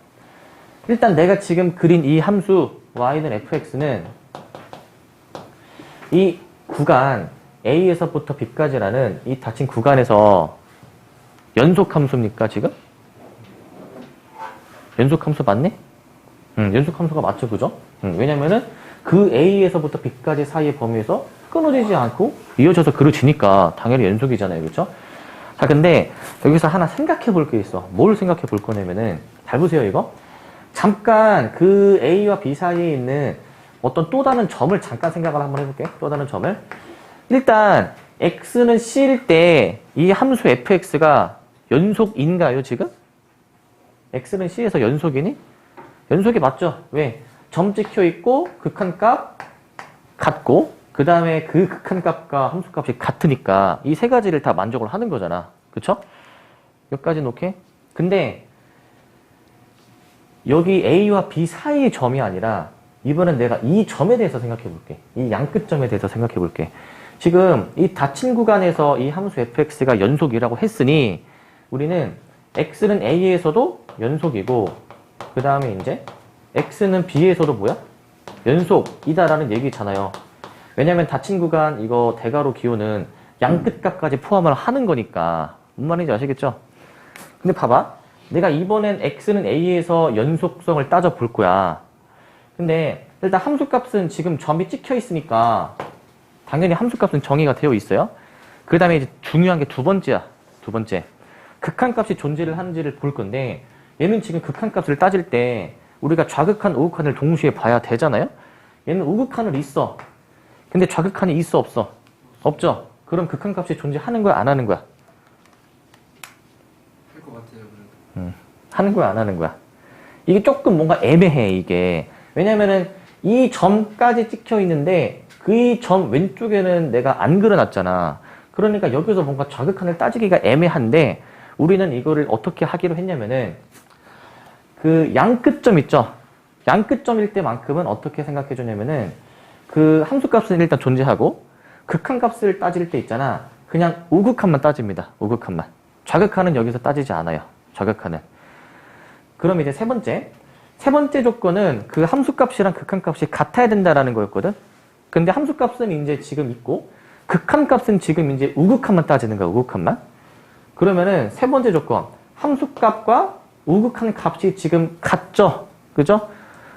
일단 내가 지금 그린 이 함수 y는 fx는 이 구간 A에서부터 B까지라는 이 닫힌 구간에서 연속 함수입니까, 지금? 연속 함수 맞네? 연속 함수가 맞죠, 그죠? 왜냐면은 그 A에서부터 B까지 사이의 범위에서 끊어지지 않고 이어져서 그려지니까 당연히 연속이잖아요. 그렇죠? 자, 근데 여기서 하나 생각해 볼 게 있어. 뭘 생각해 볼 거냐면은 잘 보세요, 이거. 잠깐 그 A와 B 사이에 있는 어떤 또 다른 점을 잠깐 생각을 한번 해볼게. 또 다른 점을. 일단 X는 C일 때 이 함수 fx가 연속인가요, 지금? X는 C에서 연속이니? 연속이 맞죠? 왜? 점 찍혀 있고 극한값 같고 그 다음에 그 극한값과 함수값이 같으니까 이 세 가지를 다 만족을 하는 거잖아. 그쵸? 여기까지는 오케이? 근데 여기 A와 B 사이의 점이 아니라 이번엔 내가 이 점에 대해서 생각해 볼게. 이 양끝점에 대해서 생각해 볼게. 지금 이 닫힌 구간에서 이 함수 fx가 연속이라고 했으니 우리는 x는 A에서도 연속이고 그 다음에 이제 x는 B에서도 뭐야? 연속이다라는 얘기잖아요. 왜냐면 닫힌 구간 이거 대괄호 기호는 양끝값까지 포함을 하는 거니까 뭔 말인지 아시겠죠? 근데 봐봐. 내가 이번엔 x는 A에서 연속성을 따져 볼 거야. 근데 일단 함수값은 지금 점이 찍혀 있으니까 당연히 함수값은 정의가 되어 있어요. 그 다음에 이제 중요한 게 두 번째야. 두 번째. 극한값이 존재를 하는지를 볼 건데 얘는 지금 극한값을 따질 때 우리가 좌극한, 우극한을 동시에 봐야 되잖아요? 얘는 우극한을 있어. 근데 좌극한이 있어, 없어? 없죠? 그럼 극한값이 존재하는 거야, 안 하는 거야? 할 것 같아요, 그래도. 하는 거야, 안 하는 거야? 이게 조금 뭔가 애매해, 이게. 왜냐면은 이 점까지 찍혀 있는데 그 점 왼쪽에는 내가 안 그려놨잖아. 그러니까 여기서 뭔가 좌극한을 따지기가 애매한데 우리는 이거를 어떻게 하기로 했냐면은 그 양끝점 있죠? 양끝점일 때만큼은 어떻게 생각해 주냐면은 그 함수값은 일단 존재하고 극한값을 따질 때 있잖아. 그냥 우극한만 따집니다. 우극한만. 좌극한은 여기서 따지지 않아요. 좌극한은. 그럼 이제 세 번째 조건은 그 함수값이랑 극한값이 같아야 된다라는 거였거든. 근데 함수값은 이제 지금 있고 극한값은 지금 이제 우극한만 따지는 거야. 우극한만. 그러면은 세 번째 조건 함수값과 우극한 값이 지금 같죠? 그죠?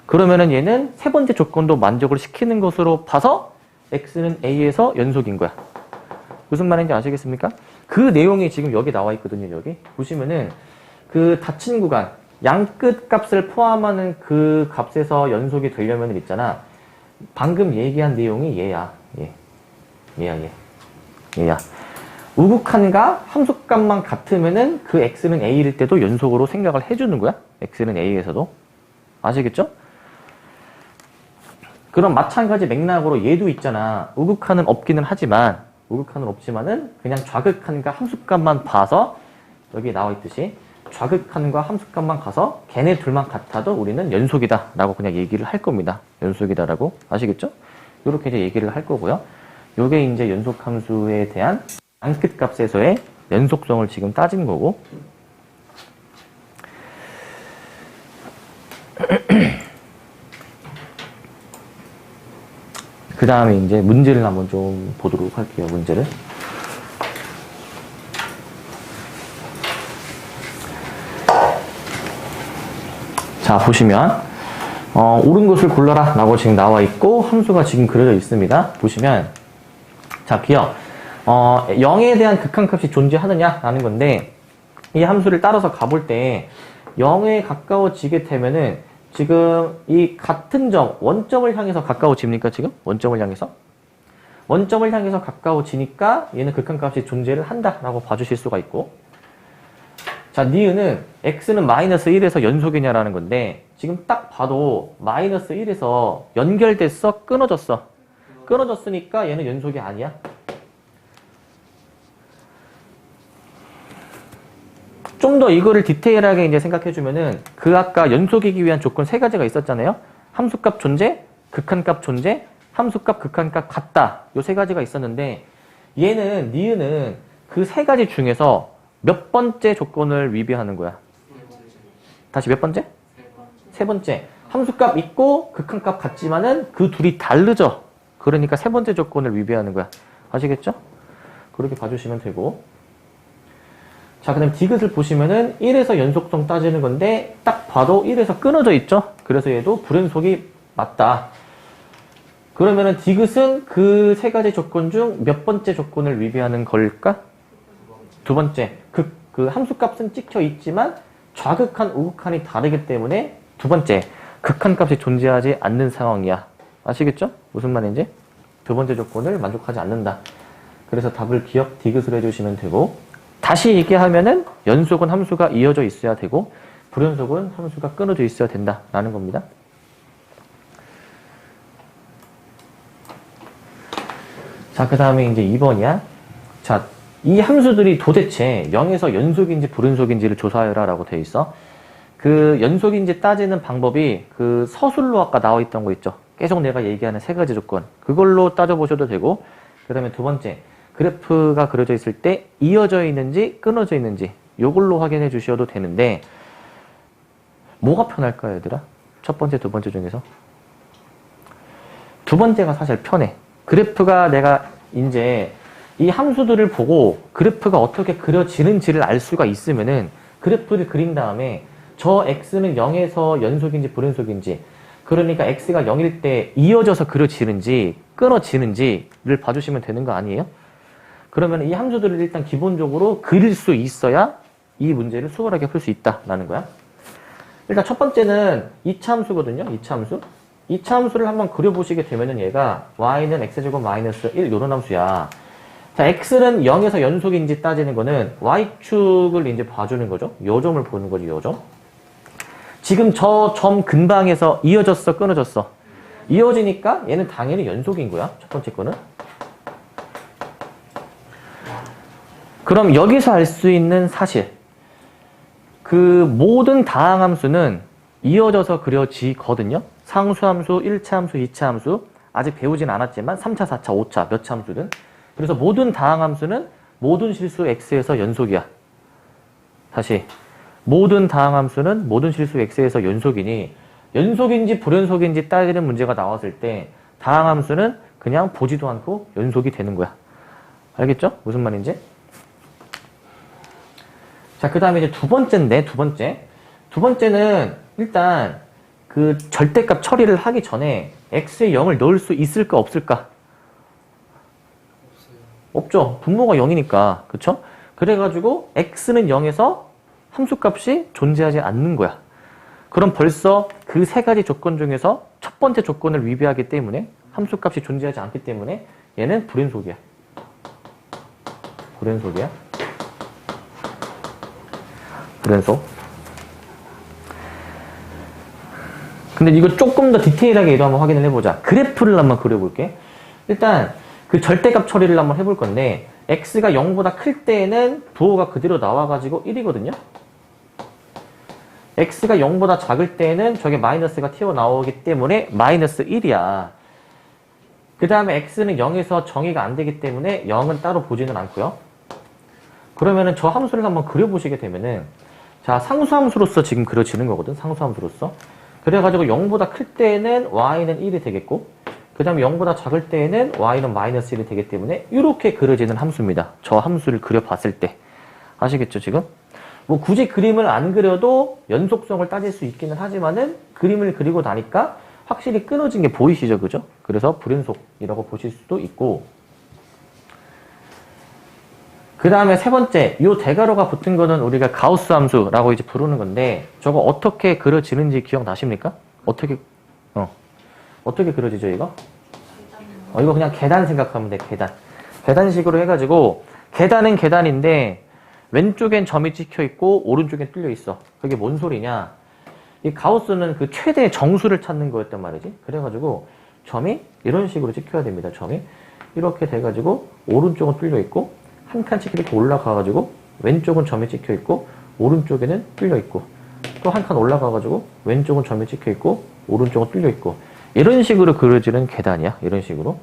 그러면은 얘는 세 번째 조건도 만족을 시키는 것으로 봐서 x는 a에서 연속인 거야. 무슨 말인지 아시겠습니까? 그 내용이 지금 여기 나와 있거든요. 여기 보시면은 그 닫힌 구간 양끝 값을 포함하는 그 값에서 연속이 되려면 있잖아. 방금 얘기한 내용이 얘야. 얘야. 우극한과 함수값만 같으면은 그 x는 a일 때도 연속으로 생각을 해주는 거야. x는 a에서도. 아시겠죠? 그럼 마찬가지 맥락으로 얘도 있잖아. 우극한은 없기는 하지만 우극한은 없지만은 그냥 좌극한과 함수값만 봐서 여기 나와 있듯이 좌극한과 함수값만 가서 걔네 둘만 같아도 우리는 연속이다 라고 그냥 얘기를 할 겁니다. 연속이다 라고 아시겠죠? 이렇게 이제 얘기를 할 거고요. 요게 이제 연속함수에 대한 안끝값에서의 연속성을 지금 따진 거고 그 다음에 이제 문제를 한번 좀 보도록 할게요. 문제를. 자, 보시면 옳은 것을 골라라 라고 지금 나와 있고 함수가 지금 그려져 있습니다. 보시면 자, 기억 0에 대한 극한값이 존재하느냐 라는 건데 이 함수를 따라서 가볼 때 0에 가까워지게 되면은 지금 이 같은 점, 원점을 향해서 가까워집니까 지금? 원점을 향해서? 원점을 향해서 가까워지니까 얘는 극한값이 존재를 한다라고 봐주실 수가 있고 자, 니은은 x는 마이너스 1에서 연속이냐라는 건데 지금 딱 봐도 마이너스 1에서 연결됐어? 끊어졌어? 끊어졌으니까 얘는 연속이 아니야. 좀 더 이거를 디테일하게 이제 생각해주면은 그 아까 연속이기 위한 조건 세 가지가 있었잖아요. 함수값 존재, 극한값 존재, 함수값, 극한값 같다. 요 세 가지가 있었는데 얘는 니은은 그 세 가지 중에서 몇 번째 조건을 위배하는 거야? 다시 몇 번째? 세 번째. 함수값 있고 극한값 같지만은 그 둘이 다르죠. 그러니까 세 번째 조건을 위배하는 거야. 아시겠죠? 그렇게 봐주시면 되고. 자, 그 다음 디귿을 보시면은 1에서 연속성 따지는 건데 딱 봐도 1에서 끊어져 있죠? 그래서 얘도 불연속이 맞다. 그러면은 디귿은 그 세 가지 조건 중 몇 번째 조건을 위배하는 걸까? 두 번째. 그 함수값은 찍혀 있지만 좌극한, 우극한이 다르기 때문에 두 번째. 극한값이 존재하지 않는 상황이야. 아시겠죠? 무슨 말인지? 두 번째 조건을 만족하지 않는다. 그래서 답을 기억 디귿으로 해주시면 되고 다시 얘기하면은 연속은 함수가 이어져 있어야 되고 불연속은 함수가 끊어져 있어야 된다라는 겁니다. 자, 그 다음에 이제 2번이야. 자, 이 함수들이 도대체 0에서 연속인지 불연속인지를 조사해라 라고 되어 있어. 그 연속인지 따지는 방법이 그 서술로 아까 나와 있던 거 있죠. 계속 내가 얘기하는 세 가지 조건. 그걸로 따져보셔도 되고 그 다음에 두 번째. 그래프가 그려져 있을 때 이어져 있는지 끊어져 있는지 요걸로 확인해 주셔도 되는데 뭐가 편할까요, 얘들아? 첫 번째, 두 번째 중에서? 두 번째가 사실 편해. 그래프가 내가 이제 이 함수들을 보고 그래프가 어떻게 그려지는지를 알 수가 있으면은 그래프를 그린 다음에 저 x는 0에서 연속인지 불연속인지 그러니까 x가 0일 때 이어져서 그려지는지 끊어지는지를 봐주시면 되는 거 아니에요? 그러면 이 함수들을 일단 기본적으로 그릴 수 있어야 이 문제를 수월하게 풀 수 있다라는 거야. 일단 첫 번째는 2차 함수거든요. 2차 함수. 2차 함수를 한번 그려보시게 되면은 얘가 y는 x제곱 마이너스 1 요런 함수야. 자, x는 0에서 연속인지 따지는 거는 y축을 이제 봐주는 거죠. 요 점을 보는 거지, 요 점. 지금 저 점 근방에서 이어졌어, 끊어졌어? 이어지니까 얘는 당연히 연속인 거야. 첫 번째 거는. 그럼 여기서 알 수 있는 사실. 그 모든 다항함수는 이어져서 그려지거든요. 상수함수, 1차 함수, 2차 함수. 아직 배우진 않았지만 3차, 4차, 5차 몇 차 함수든. 그래서 모든 다항함수는 모든 실수 x에서 연속이야. 다시. 모든 다항함수는 모든 실수 x에서 연속이니 연속인지 불연속인지 따지는 문제가 나왔을 때 다항함수는 그냥 보지도 않고 연속이 되는 거야. 알겠죠? 무슨 말인지? 자, 그 다음에 이제 두 번째인데, 두 번째. 두 번째는 일단 그 절대값 처리를 하기 전에 x에 0을 넣을 수 있을까, 없을까? 없죠. 분모가 0이니까. 그쵸? 그래가지고 x는 0에서 함수값이 존재하지 않는 거야. 그럼 벌써 그 세 가지 조건 중에서 첫 번째 조건을 위배하기 때문에 함수값이 존재하지 않기 때문에 얘는 불연속이야. 불연속이야. 불연속. 근데 이거 조금 더 디테일하게 얘도 한번 확인을 해보자. 그래프를 한번 그려볼게. 일단 그 절대값 처리를 한번 해볼 건데 x가 0보다 클 때에는 부호가 그대로 나와가지고 1이거든요. x가 0보다 작을 때에는 저게 마이너스가 튀어나오기 때문에 마이너스 1이야. 그 다음에 x는 0에서 정의가 안 되기 때문에 0은 따로 보지는 않고요. 그러면은 저 함수를 한번 그려보시게 되면은 자, 상수함수로서 지금 그려지는 거거든. 상수함수로서. 그래가지고 0보다 클 때에는 y는 1이 되겠고 그 다음에 0보다 작을 때에는 y는 마이너스 1이 되기 때문에 이렇게 그려지는 함수입니다. 저 함수를 그려봤을 때. 아시겠죠, 지금? 뭐 굳이 그림을 안 그려도 연속성을 따질 수 있기는 하지만은 그림을 그리고 나니까 확실히 끊어진 게 보이시죠, 그죠? 그래서 불연속이라고 보실 수도 있고 그 다음에 세 번째, 이 대괄호가 붙은 거는 우리가 가우스 함수라고 이제 부르는 건데 저거 어떻게 그려지는지 기억나십니까? 어떻게 그려지죠, 이거? 이거 그냥 계단 생각하면 돼, 계단. 계단식으로 해가지고, 계단은 계단인데, 왼쪽엔 점이 찍혀 있고, 오른쪽엔 뚫려 있어. 그게 뭔 소리냐? 이 가우스는 그 최대 정수를 찾는 거였단 말이지. 그래가지고, 점이 이런 식으로 찍혀야 됩니다, 점이. 이렇게 돼가지고, 오른쪽은 뚫려 있고, 한 칸씩 이렇게 올라가가지고, 왼쪽은 점이 찍혀 있고, 오른쪽에는 뚫려 있고, 또 한 칸 올라가가지고, 왼쪽은 점이 찍혀 있고, 오른쪽은 뚫려 있고, 이런 식으로 그려지는 계단이야. 이런 식으로.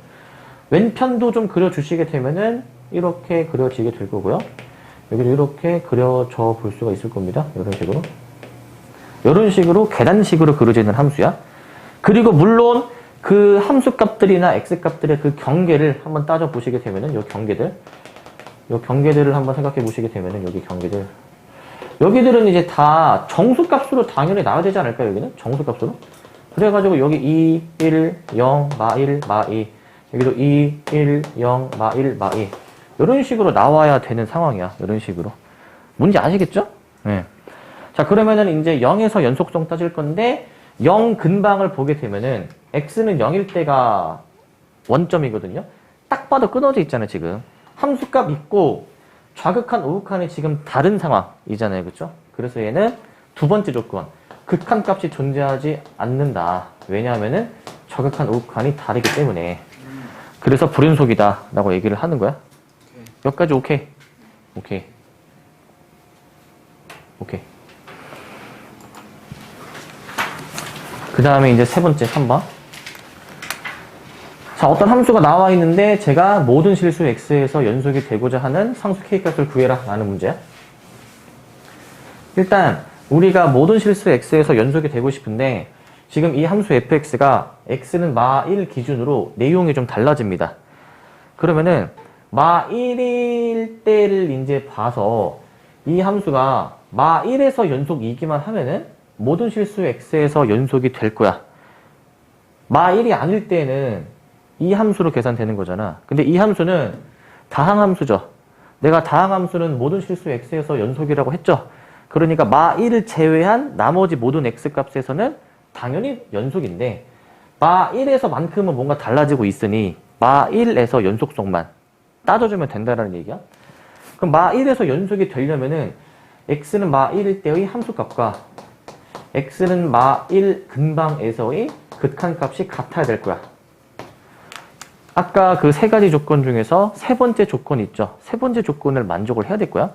왼편도 좀 그려주시게 되면은 이렇게 그려지게 될 거고요. 여기도 이렇게 그려져 볼 수가 있을 겁니다. 이런 식으로. 이런 식으로 계단식으로 그려지는 함수야. 그리고 물론 그 함수 값들이나 x 값들의 그 경계를 한번 따져 보시게 되면은 이 경계들을 한번 생각해 보시게 되면은 여기 경계들. 여기들은 이제 다 정수 값으로 당연히 나와야 되지 않을까요? 여기는 정수 값으로. 그래가지고 여기 2, 1, 0, 마 1, 마 2 여기도 2, 1, 0, 마 1, 마 2 이런 식으로 나와야 되는 상황이야. 이런 식으로. 뭔지 아시겠죠? 네. 자, 그러면은 이제 0에서 연속성 따질 건데 0 근방을 보게 되면은 x는 0일 때가 원점이거든요. 딱 봐도 끊어져 있잖아요, 지금. 함수값 있고 좌극한, 우극한이 지금 다른 상황이잖아요, 그렇죠? 그래서 얘는 두 번째 조건. 극한 값이 존재하지 않는다. 왜냐하면은 저극한, 우극한이 다르기 때문에. 그래서 불연속이다 라고 얘기를 하는 거야. 여기까지 오케이. 그 다음에 이제 세 번째 3번. 자, 어떤 함수가 나와 있는데 제가 모든 실수 x에서 연속이 되고자 하는 상수 k값을 구해라 라는 문제야. 일단 우리가 모든 실수 x에서 연속이 되고 싶은데 지금 이 함수 fx가 x는 마 1 기준으로 내용이 좀 달라집니다. 그러면은 마 1일 때를 이제 봐서 이 함수가 마 1에서 연속이기만 하면은 모든 실수 x에서 연속이 될 거야. 마 1이 아닐 때는 이 함수로 계산되는 거잖아. 근데 이 함수는 다항함수죠. 내가 다항함수는 모든 실수 x에서 연속이라고 했죠. 그러니까 마 1을 제외한 나머지 모든 x값에서는 당연히 연속인데 마 1에서 만큼은 뭔가 달라지고 있으니 마 1에서 연속성만 따져주면 된다는 얘기야. 그럼 마 1에서 연속이 되려면은 x는 마 1일 때의 함수값과 x는 마 1 근방에서의 극한값이 같아야 될 거야. 아까 그 세 가지 조건 중에서 세 번째 조건 있죠. 세 번째 조건을 만족을 해야 될 거야.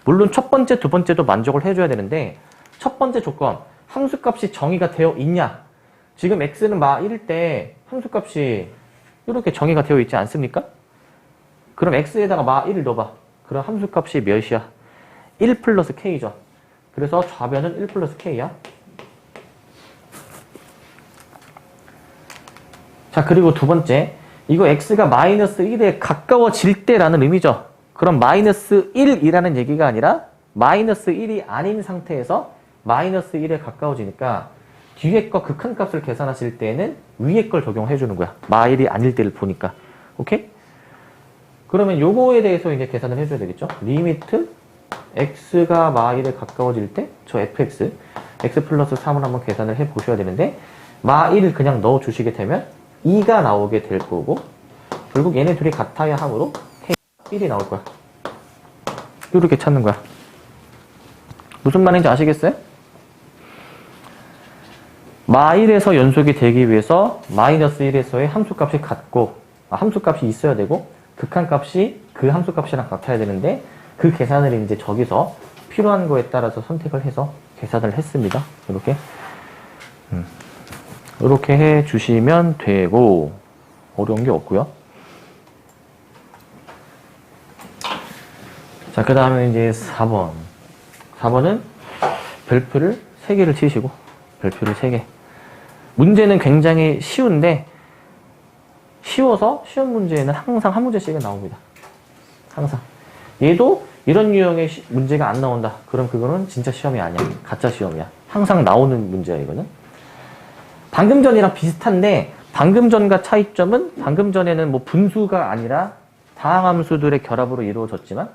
물론 첫 번째, 두 번째도 만족을 해줘야 되는데 첫 번째 조건, 함수값이 정의가 되어 있냐? 지금 x는 마 1일 때 함수값이 이렇게 정의가 되어 있지 않습니까? 그럼 x에다가 마 1을 넣어봐. 그럼 함수값이 몇이야? 1 플러스 k죠. 그래서 좌변은 1 플러스 k야. 자, 그리고 두 번째, 이거 x가 마이너스 1에 가까워질 때라는 의미죠. 그럼 마이너스 1이라는 얘기가 아니라 마이너스 1이 아닌 상태에서 마이너스 1에 가까워지니까 뒤에 거 극한값을 계산하실 때는 위에 걸 적용해 주는 거야. 마 1이 아닐 때를 보니까. 오케이? 그러면 요거에 대해서 이제 계산을 해줘야 되겠죠. 리미트 x가 마 1에 가까워질 때 저 fx x 플러스 3을 한번 계산을 해 보셔야 되는데 마 1을 그냥 넣어 주시게 되면 2가 나오게 될 거고 결국 얘네 둘이 같아야 하므로 k 1이 나올 거야. 이렇게 찾는 거야. 무슨 말인지 아시겠어요? 마 1에서 연속이 되기 위해서 마이너스 1에서의 함수값이 같고 함수값이 있어야 되고 극한값이 그 함수값이랑 같아야 되는데 그 계산을 이제 저기서 필요한 거에 따라서 선택을 해서 계산을 했습니다. 이렇게 해 주시면 되고 어려운 게 없고요. 자, 그 다음에 이제 4번. 4번은 별표를 3개를 치시고 별표를 3개. 문제는 굉장히 쉬운데 쉬워서 쉬운 문제에는 항상 한 문제씩은 나옵니다. 항상. 얘도 이런 유형의 문제가 안 나온다. 그럼 그거는 진짜 시험이 아니야. 가짜 시험이야. 항상 나오는 문제야, 이거는. 방금 전이랑 비슷한데 방금 전과 차이점은 방금 전에는 뭐 분수가 아니라 다항함수들의 결합으로 이루어졌지만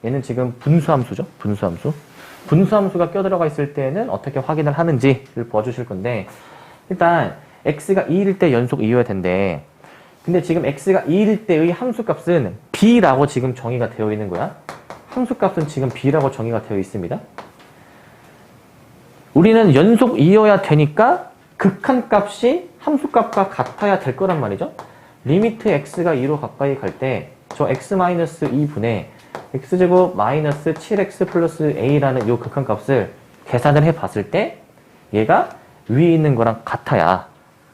얘는 지금 분수함수죠. 분수함수. 분수함수가 껴들어가 있을 때는 어떻게 확인을 하는지를 보여주실 건데 일단 x가 2일 때 연속 2여야 된대. 근데 지금 x가 2일 때의 함수값은 b라고 지금 정의가 되어 있는 거야. 함수값은 지금 b라고 정의가 되어 있습니다. 우리는 연속 2여야 되니까 극한값이 함수값과 같아야 될 거란 말이죠. 리미트 x가 2로 가까이 갈 때 저 x-2분의 x제곱 마이너스 7x 플러스 a라는 요 극한값을 계산을 해봤을 때 얘가 위에 있는 거랑 같아야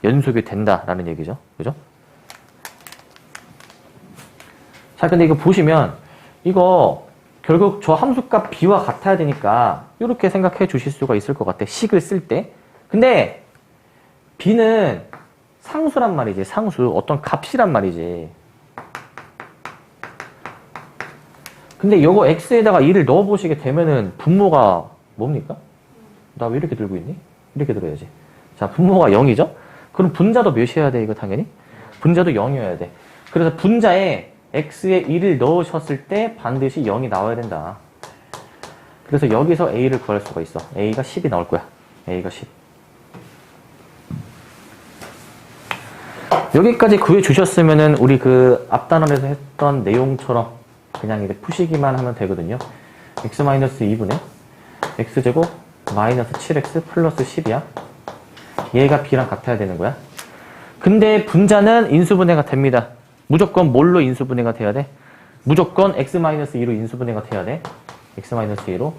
연속이 된다라는 얘기죠. 그죠? 자, 근데 이거 보시면 이거 결국 저 함수값 b와 같아야 되니까 이렇게 생각해 주실 수가 있을 것 같아. 식을 쓸 때. 근데 b는 상수란 말이지. 상수. 어떤 값이란 말이지. 근데 요거 x에다가 2를 넣어보시게 되면은 분모가 뭡니까? 나 왜 이렇게 들고 있니? 이렇게 들어야지. 자, 분모가 0이죠? 그럼 분자도 몇이어야 돼, 이거 당연히? 분자도 0이어야 돼. 그래서 분자에 x에 2를 넣으셨을 때 반드시 0이 나와야 된다. 그래서 여기서 a를 구할 수가 있어. a가 10이 나올 거야. a가 10. 여기까지 구해 주셨으면은 우리 그 앞단원에서 했던 내용처럼 그냥 이제 푸시기만 하면 되거든요. x-2분의 x제곱 마이너스 7x 플러스 10이야. 얘가 b랑 같아야 되는 거야. 근데 분자는 인수분해가 됩니다. 무조건 뭘로 인수분해가 돼야 돼? 무조건 x-2로 인수분해가 돼야 돼. x-2로.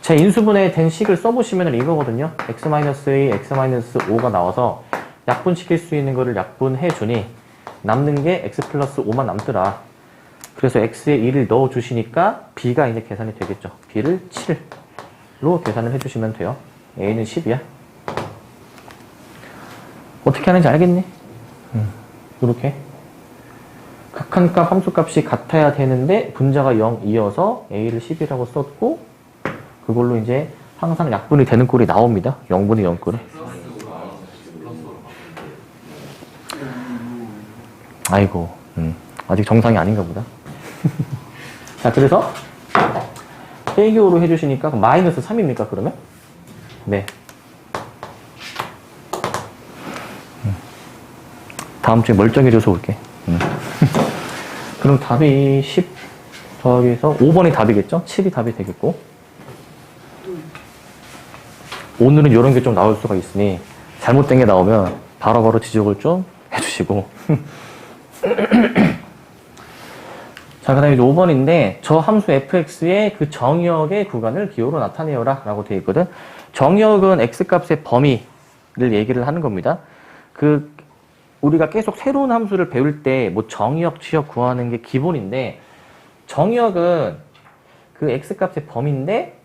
자, 인수분해 된 식을 써보시면 이거거든요. x-2, x-5가 나와서 약분시킬 수 있는 거를 약분해주니 남는 게 x 플러스 5만 남더라. 그래서 x에 2를 넣어주시니까 b가 이제 계산이 되겠죠. b를 7로 계산을 해주시면 돼요. a는 10이야. 어떻게 하는지 알겠니? 이렇게. 극한값, 함수값이 같아야 되는데 분자가 0이어서 a를 10이라고 썼고 그걸로 이제 항상 약분이 되는 꼴이 나옵니다. 0분의 0 꼴은. 아이고, 아직 정상이 아닌가 보다. 자, 그래서 빼기호로 해주시니까 마이너스 3입니까, 그러면? 네. 다음 주에 멀쩡해져서 올게. 그럼 답이 10 더하기해서 5번이 답이겠죠? 7이 답이 되겠고. 오늘은 이런 게 좀 나올 수가 있으니 잘못된 게 나오면 바로바로 지적을 좀 해주시고. 자, 그 다음에 5번인데 저 함수 fx의 그 정의역의 구간을 기호로 나타내어라 라고 되어 있거든. 정의역은 x값의 범위를 얘기를 하는 겁니다. 우리가 계속 새로운 함수를 배울 때 뭐 정의역, 취역 구하는 게 기본인데 정의역은 그 x값의 범위인데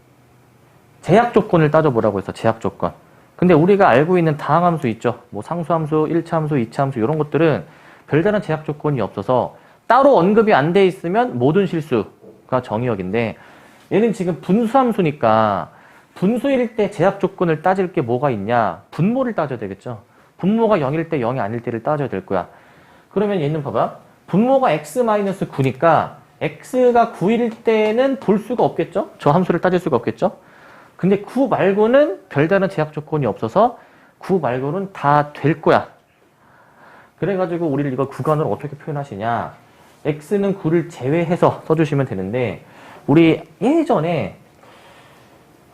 제약 조건을 따져보라고 해서 제약 조건. 근데 우리가 알고 있는 다항함수 있죠. 뭐 상수함수, 1차함수, 2차함수 이런 것들은 별다른 제약 조건이 없어서 따로 언급이 안 돼 있으면 모든 실수가 정의역인데 얘는 지금 분수함수니까 분수일 때 제약 조건을 따질 게 뭐가 있냐? 분모를 따져야 되겠죠. 분모가 0일 때 0이 아닐 때를 따져야 될 거야. 그러면 얘는 봐봐. 분모가 x-9니까 x가 9일 때는 볼 수가 없겠죠? 저 함수를 따질 수가 없겠죠? 근데 9 말고는 별다른 제약 조건이 없어서 9 말고는 다 될 거야. 그래가지고 우리를 이거 구간으로 어떻게 표현하시냐. x는 9를 제외해서 써주시면 되는데 우리 예전에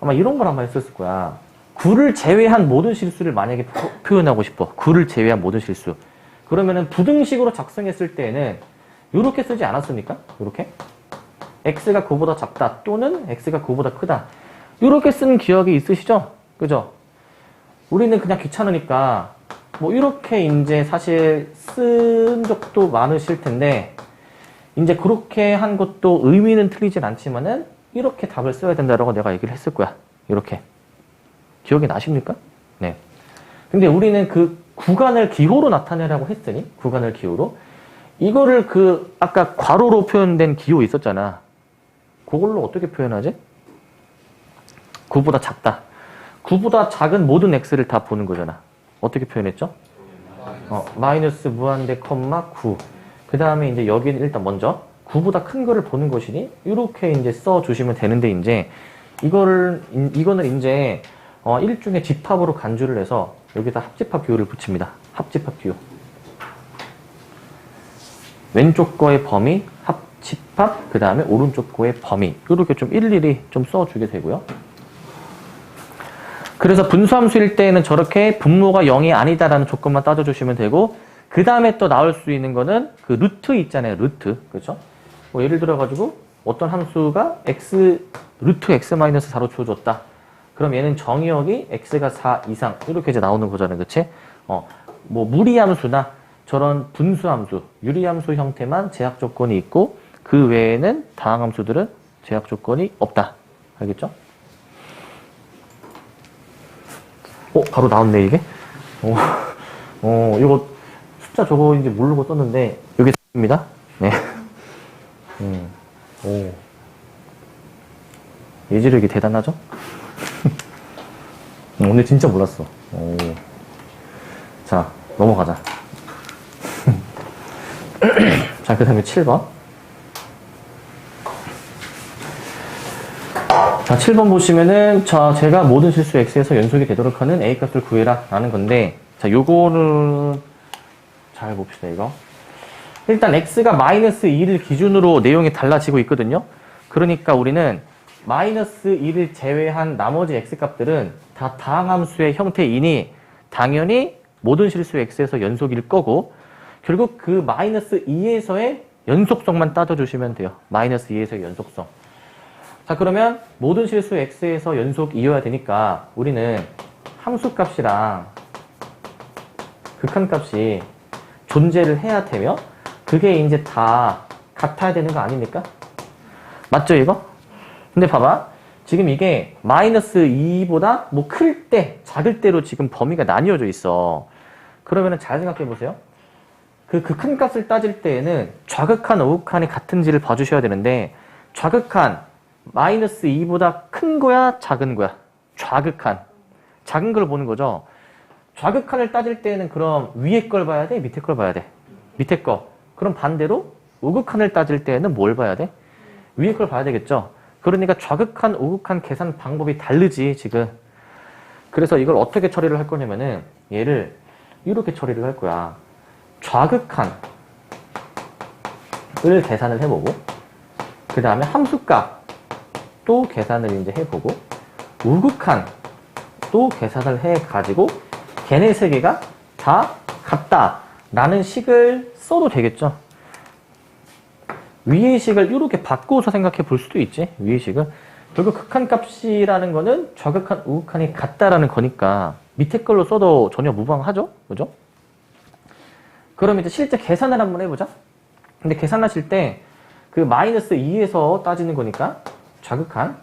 아마 이런 걸 한번 했었을 거야. 9를 제외한 모든 실수를 만약에 표현하고 싶어. 9를 제외한 모든 실수. 그러면은 부등식으로 작성했을 때는 이렇게 쓰지 않았습니까? 이렇게 x가 9보다 작다 또는 x가 9보다 크다 이렇게 쓴 기억이 있으시죠? 그죠? 우리는 그냥 귀찮으니까 뭐 이렇게 이제 사실 쓴 적도 많으실 텐데 이제 그렇게 한 것도 의미는 틀리진 않지만은 이렇게 답을 써야 된다라고 내가 얘기를 했을 거야. 이렇게. 기억이 나십니까? 네. 근데 우리는 그 구간을 기호로 나타내라고 했으니 구간을 기호로 이거를 그 아까 괄호로 표현된 기호 있었잖아. 그걸로 어떻게 표현하지? 9보다 작다. 9보다 작은 모든 x를 다 보는 거잖아. 어떻게 표현했죠? 마이너스 무한대 컴마 9. 그 다음에 이제 여기는 일단 먼저 9보다 큰 거를 보는 것이니 이렇게 이제 써 주시면 되는데 이제 이거는 이제 일종의 집합으로 간주를 해서 여기다 합집합 기호를 붙입니다. 합집합 기호. 왼쪽 거의 범위, 합집합, 그 다음에 오른쪽 거의 범위. 이렇게 좀 일일이 좀 써주게 되고요. 그래서 분수함수일 때에는 저렇게 분모가 0이 아니다라는 조건만 따져주시면 되고, 그 다음에 또 나올 수 있는 거는 그 루트 있잖아요. 루트. 그렇죠? 뭐 예를 들어가지고 어떤 함수가 루트 x-4로 주어졌다. 그럼 얘는 정의역이 x가 4 이상 이렇게 이제 나오는 거잖아요. 그치? 뭐 무리함수나 저런 분수함수, 유리함수 형태만 제약 조건이 있고 그 외에는 다항함수들은 제약 조건이 없다. 알겠죠? 바로 나왔네 이게? 이거 숫자 저거 이제 모르고 썼는데 여기 입니다. 네. 예지력이 대단하죠? 오늘 진짜 몰랐어. 자, 넘어가자. 자, 그 다음에 7번. 자, 7번 보시면은, 제가 모든 실수 x에서 연속이 되도록 하는 a 값을 구해라. 라는 건데, 자, 요거는, 잘 봅시다, 이거. 일단 x가 마이너스 2를 기준으로 내용이 달라지고 있거든요. 그러니까 우리는 마이너스 2를 제외한 나머지 x 값들은 다 다항함수의 형태이니 당연히 모든 실수 x에서 연속일 거고 결국 그 마이너스 2에서의 연속성만 따져주시면 돼요. 마이너스 2에서의 연속성. 자, 그러면 모든 실수 x에서 연속이어야 되니까 우리는 함수값이랑 극한값이 존재를 해야 되며 그게 이제 다 같아야 되는 거 아닙니까? 맞죠, 이거? 근데 봐봐. 지금 이게 마이너스 2보다 뭐 클 때, 작을 때로 지금 범위가 나뉘어져 있어. 그러면은 잘 생각해 보세요. 그 극한값을 따질 때에는 좌극한, 우극한이 같은지를 봐주셔야 되는데 좌극한, 마이너스 2보다 큰 거야, 작은 거야? 좌극한. 작은 걸 보는 거죠. 좌극한을 따질 때에는 그럼 위에 걸 봐야 돼? 밑에 걸 봐야 돼? 밑에 거. 그럼 반대로 우극한을 따질 때에는 뭘 봐야 돼? 위에 걸 봐야 되겠죠? 그러니까 좌극한, 우극한 계산 방법이 다르지, 지금. 그래서 이걸 어떻게 처리를 할 거냐면은 얘를 이렇게 처리를 할 거야. 좌극한을 계산을 해보고 그 다음에 함수값 또 계산을 이제 해보고 우극한 또 계산을 해가지고 걔네 세 개가 다 같다 라는 식을 써도 되겠죠. 위의 식을 이렇게 바꿔서 생각해 볼 수도 있지. 위의 식을 결국 극한값이라는 거는 좌극한, 우극한이 같다라는 거니까 밑에 걸로 써도 전혀 무방하죠. 그죠? 그럼 이제 실제 계산을 한번 해보자. 근데 계산하실 때 그 마이너스 2에서 따지는 거니까 좌극한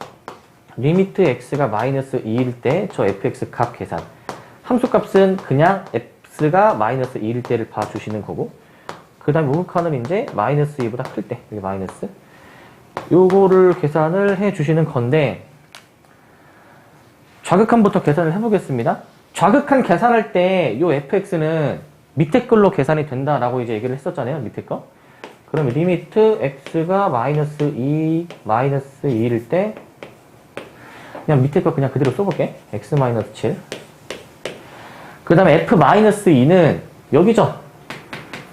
리미트 x가 마이너스 2일 때 저 fx 값 계산. 함수값은 그냥 x가 마이너스 2일 때를 봐주시는 거고 그 다음에 우극한은 이제 마이너스 2보다 클 때, 여기 마이너스. 요거를 계산을 해 주시는 건데, 좌극한부터 계산을 해보겠습니다. 좌극한 계산할 때, 요 fx는 밑에 걸로 계산이 된다라고 이제 얘기를 했었잖아요, 밑에 거. 그러면 리미트 x가 마이너스 2일 때, 그냥 밑에 거 그냥 그대로 써볼게. x 마이너스 7. 그 다음에 f-2는 여기죠.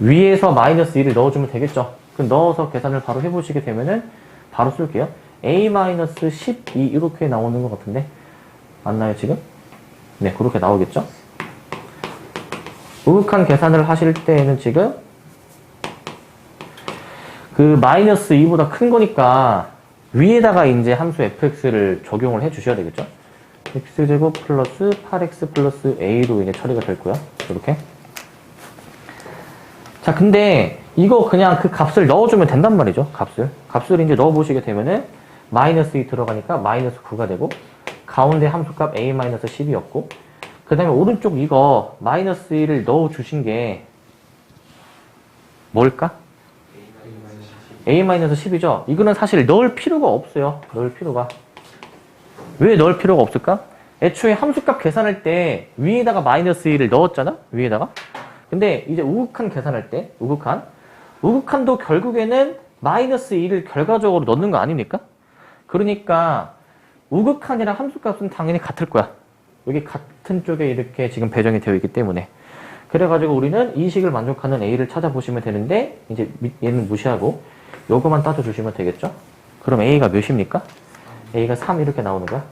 위에서 마이너스 2를 넣어주면 되겠죠. 그럼 넣어서 계산을 바로 해보시게 되면은 바로 쓸게요. a-12 이렇게 나오는 것 같은데 맞나요 지금? 네, 그렇게 나오겠죠. 우극한 계산을 하실 때에는 지금 그 마이너스 2보다 큰 거니까 위에다가 이제 함수 fx를 적용을 해 주셔야 되겠죠? x제곱 플러스 8x 플러스 a로 이제 처리가 될 거야. 이렇게. 자, 근데 이거 그냥 그 값을 넣어주면 된단 말이죠. 값을 이제 넣어보시게 되면은 마이너스 2 들어가니까 마이너스 9가 되고, 가운데 함수값 a-10이었고, 그 다음에 오른쪽 이거 마이너스 1을 넣어주신 게 뭘까? a-10이죠? 이거는 사실 넣을 필요가 없어요. 넣을 필요가. 왜 넣을 필요가 없을까? 애초에 함수값 계산할 때 위에다가 마이너스 1을 넣었잖아? 위에다가. 근데 이제 우극한 계산할 때, 우극한도 결국에는 마이너스 2를 결과적으로 넣는 거 아닙니까? 그러니까 우극한이랑 함수값은 당연히 같을 거야. 여기 같은 쪽에 이렇게 지금 배정이 되어 있기 때문에. 그래가지고 우리는 이 식을 만족하는 A를 찾아보시면 되는데, 이제 얘는 무시하고 요거만 따져주시면 되겠죠? 그럼 A가 몇입니까? A가 3 이렇게 나오는 거야.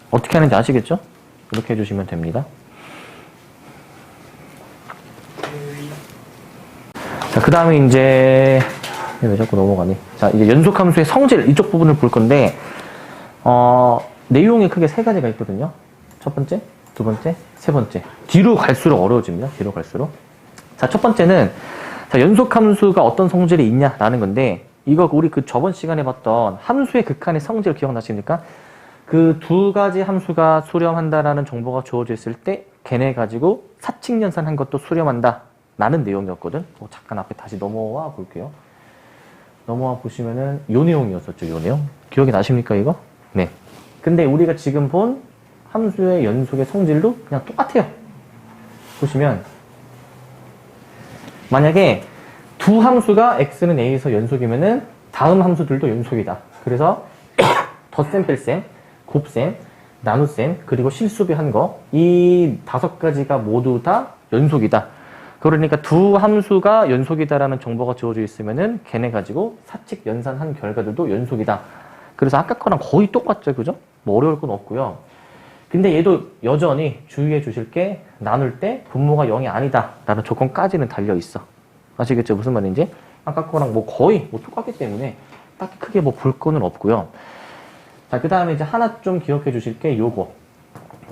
어떻게 하는지 아시겠죠? 이렇게 해주시면 됩니다. 자, 그 다음에 이제 왜 자꾸 넘어가니? 자, 이제 연속함수의 성질 이쪽 부분을 볼 건데, 내용이 크게 세 가지가 있거든요. 첫 번째, 두 번째, 세 번째. 뒤로 갈수록 어려워집니다. 뒤로 갈수록. 자, 첫 번째는 자, 연속함수가 어떤 성질이 있냐라는 건데, 이거 우리 그 저번 시간에 봤던 함수의 극한의 성질 기억나십니까? 그 두 가지 함수가 수렴한다라는 정보가 주어져 있을 때 걔네 가지고 사칙연산한 것도 수렴한다 라는 내용이었거든. 잠깐 앞에 다시 넘어와 볼게요. 넘어와 보시면은 요 내용이었었죠. 요 내용. 기억이 나십니까 이거? 네. 근데 우리가 지금 본 함수의 연속의 성질도 그냥 똑같아요. 보시면 만약에 두 함수가 x는 a에서 연속이면은 다음 함수들도 연속이다. 그래서 덧셈, 뺄셈, 곱셈, 나눗셈, 그리고 실수비 한 거, 이 5가지가 모두 다 연속이다. 그러니까 두 함수가 연속이다라는 정보가 주어져 있으면은 걔네 가지고 사칙 연산한 결과들도 연속이다. 그래서 아까 거랑 거의 똑같죠, 그죠? 뭐 어려울 건 없고요. 근데 얘도 여전히 주의해 주실 게 나눌 때 분모가 0이 아니다라는 조건까지는 달려 있어. 아시겠죠? 무슨 말인지? 아까 거랑 뭐 거의 뭐 똑같기 때문에 딱히 크게 뭐 볼 거는 없고요. 자, 그 다음에 이제 하나 좀 기억해 주실 게 요거.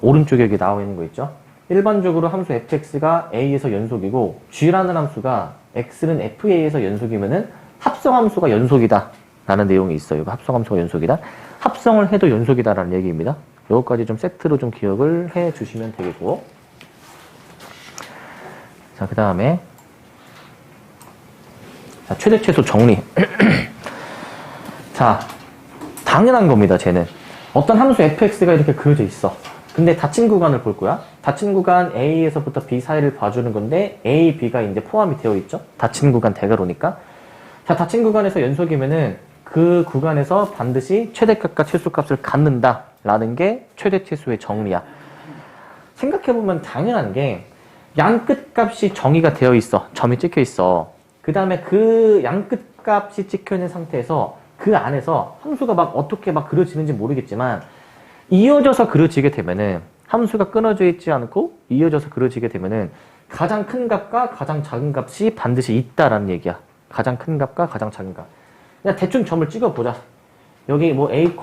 오른쪽에 여기 나와 있는 거 있죠? 일반적으로 함수 fx가 a에서 연속이고 g라는 함수가 x는 fa에서 연속이면은 합성함수가 연속이다 라는 내용이 있어요. 합성함수가 연속이다. 합성을 해도 연속이다 라는 얘기입니다. 요거까지 좀 세트로 좀 기억을 해 주시면 되겠고. 자, 그 다음에 자, 최대 최소 정리. 자, 당연한 겁니다. 쟤는 어떤 함수 fx가 이렇게 그려져 있어. 근데 닫힌 구간을 볼 거야. 닫힌 구간 A에서부터 B 사이를 봐주는 건데 A, B가 이제 포함이 되어 있죠. 닫힌 구간 대괄호니까. 자, 닫힌 구간에서 연속이면은 그 구간에서 반드시 최대값과 최소값을 갖는다 라는 게 최대 최소의 정리야. 생각해보면 당연한 게 양 끝값이 정의가 되어 있어. 점이 찍혀 있어. 그 다음에 그 양 끝값이 찍혀 있는 상태에서 그 안에서 함수가 막 어떻게 막 그려지는지 모르겠지만 이어져서 그려지게 되면은 함수가 끊어져 있지 않고 이어져서 그려지게 되면은 가장 큰 값과 가장 작은 값이 반드시 있다라는 얘기야. 가장 큰 값과 가장 작은 값. 그냥 대충 점을 찍어보자. 여기 뭐 a,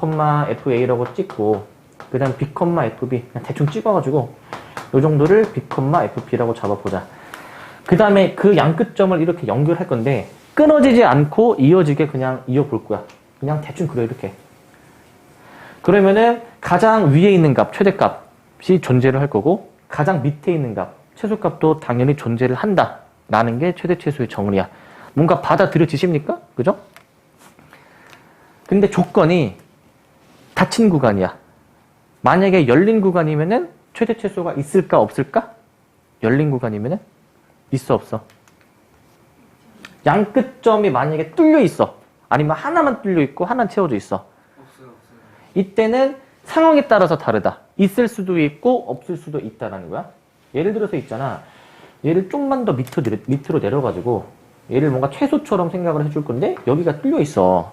fa라고 찍고 그 다음 b, fb 그냥 대충 찍어가지고 이 정도를 b, fb라고 잡아보자. 그 다음에 그 양끝점을 이렇게 연결할 건데 끊어지지 않고 이어지게 그냥 이어볼 거야. 그냥 대충 그려 이렇게. 그러면은 가장 위에 있는 값, 최대값이 존재를 할 거고 가장 밑에 있는 값, 최소값도 당연히 존재를 한다 라는 게 최대 최소의 정리야. 뭔가 받아들여지십니까? 그죠? 근데 조건이 닫힌 구간이야. 만약에 열린 구간이면은 최대 최소가 있을까 없을까? 열린 구간이면은 있어 없어? 양 끝점이 만약에 뚫려 있어. 아니면 하나만 뚫려 있고 하나는 채워져 있어. 없어요. 이때는 상황에 따라서 다르다. 있을 수도 있고 없을 수도 있다라는 거야. 예를 들어서 있잖아. 얘를 좀만 더 밑으로 내려가지고 얘를 뭔가 최소처럼 생각을 해줄 건데 여기가 뚫려 있어.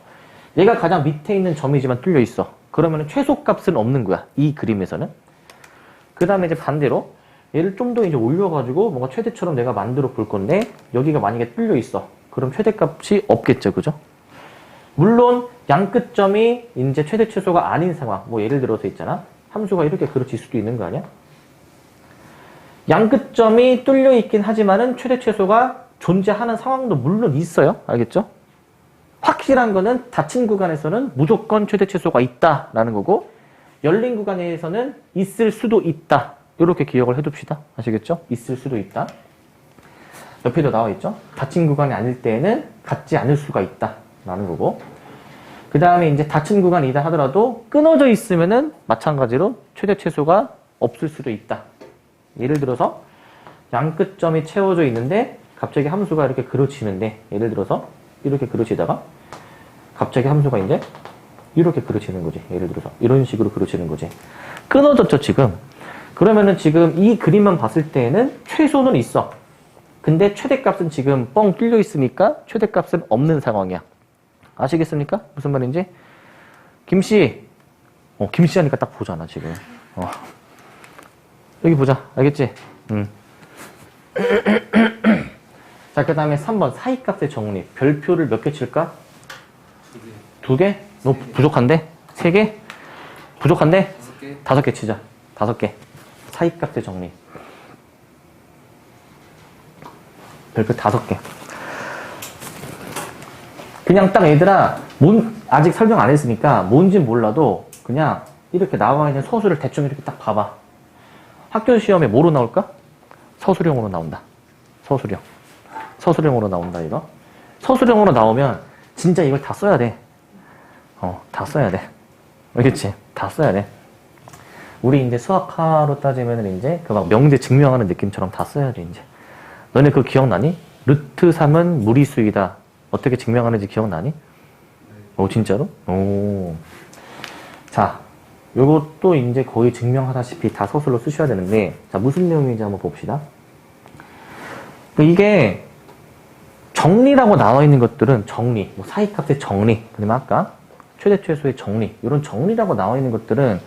얘가 가장 밑에 있는 점이지만 뚫려 있어. 그러면 최소값은 없는 거야. 이 그림에서는. 그 다음에 이제 반대로 얘를 좀 더 이제 올려가지고 뭔가 최대처럼 내가 만들어 볼 건데 여기가 만약에 뚫려 있어. 그럼 최대값이 없겠죠, 그죠? 물론 양끝점이 이제 최대 최소가 아닌 상황. 뭐 예를 들어서 있잖아. 함수가 이렇게 그려질 수도 있는 거 아니야? 양끝점이 뚫려 있긴 하지만은 최대 최소가 존재하는 상황도 물론 있어요. 알겠죠? 확실한 거는 닫힌 구간에서는 무조건 최대 최소가 있다라는 거고 열린 구간에서는 있을 수도 있다. 이렇게 기억을 해둡시다. 아시겠죠? 있을 수도 있다. 옆에도 나와 있죠? 닫힌 구간이 아닐 때에는 갖지 않을 수가 있다. 라는 거고. 그 다음에 이제 닫힌 구간이다 하더라도 끊어져 있으면은 마찬가지로 최대 최소가 없을 수도 있다. 예를 들어서 양끝점이 채워져 있는데 갑자기 함수가 이렇게 그려지는데 예를 들어서 이렇게 그려지다가 갑자기 함수가 이제 이렇게 그려지는 거지. 예를 들어서 이런 식으로 그려지는 거지. 끊어졌죠 지금. 그러면은 지금 이 그림만 봤을 때에는 최소는 있어. 근데 최대값은 지금 뻥 뚫려 있으니까 최대값은 없는 상황이야. 아시겠습니까? 무슨 말인지? 김씨. 김씨 하니까 딱 보잖아 지금. 여기 보자. 알겠지? 자, 그 다음에 3번 사이값의 정리. 별표를 몇 개 칠까? 2개? 너무 부족한데? 3개? 부족한데? 5개? 5개 치자. 5개. 사이값의 정리. 별표 5개. 그냥 딱 얘들아, 아직 설명 안 했으니까 뭔지 몰라도 그냥 이렇게 나와 있는 서술을 대충 이렇게 딱 봐봐. 학교 시험에 뭐로 나올까? 서술형으로 나온다. 서술형. 서술형으로 나온다, 이거. 서술형으로 나오면 진짜 이걸 다 써야 돼. 다 써야 돼. 알겠지? 다 써야 돼. 우리 이제 수학화로 따지면은 이제 그 막 명제 증명하는 느낌처럼 다 써야 돼, 이제. 너네 그거 기억나니? 루트 3은 무리수이다. 어떻게 증명하는지 기억나니? 진짜로? 오. 자, 요것도 이제 거의 증명하다시피 다 서술로 쓰셔야 되는데, 자, 무슨 내용인지 한번 봅시다. 이게, 정리라고 나와 있는 것들은 정리, 뭐 사이값의 정리, 그다음에 아까 최대 최소의 정리, 이런 정리라고 나와 있는 것들은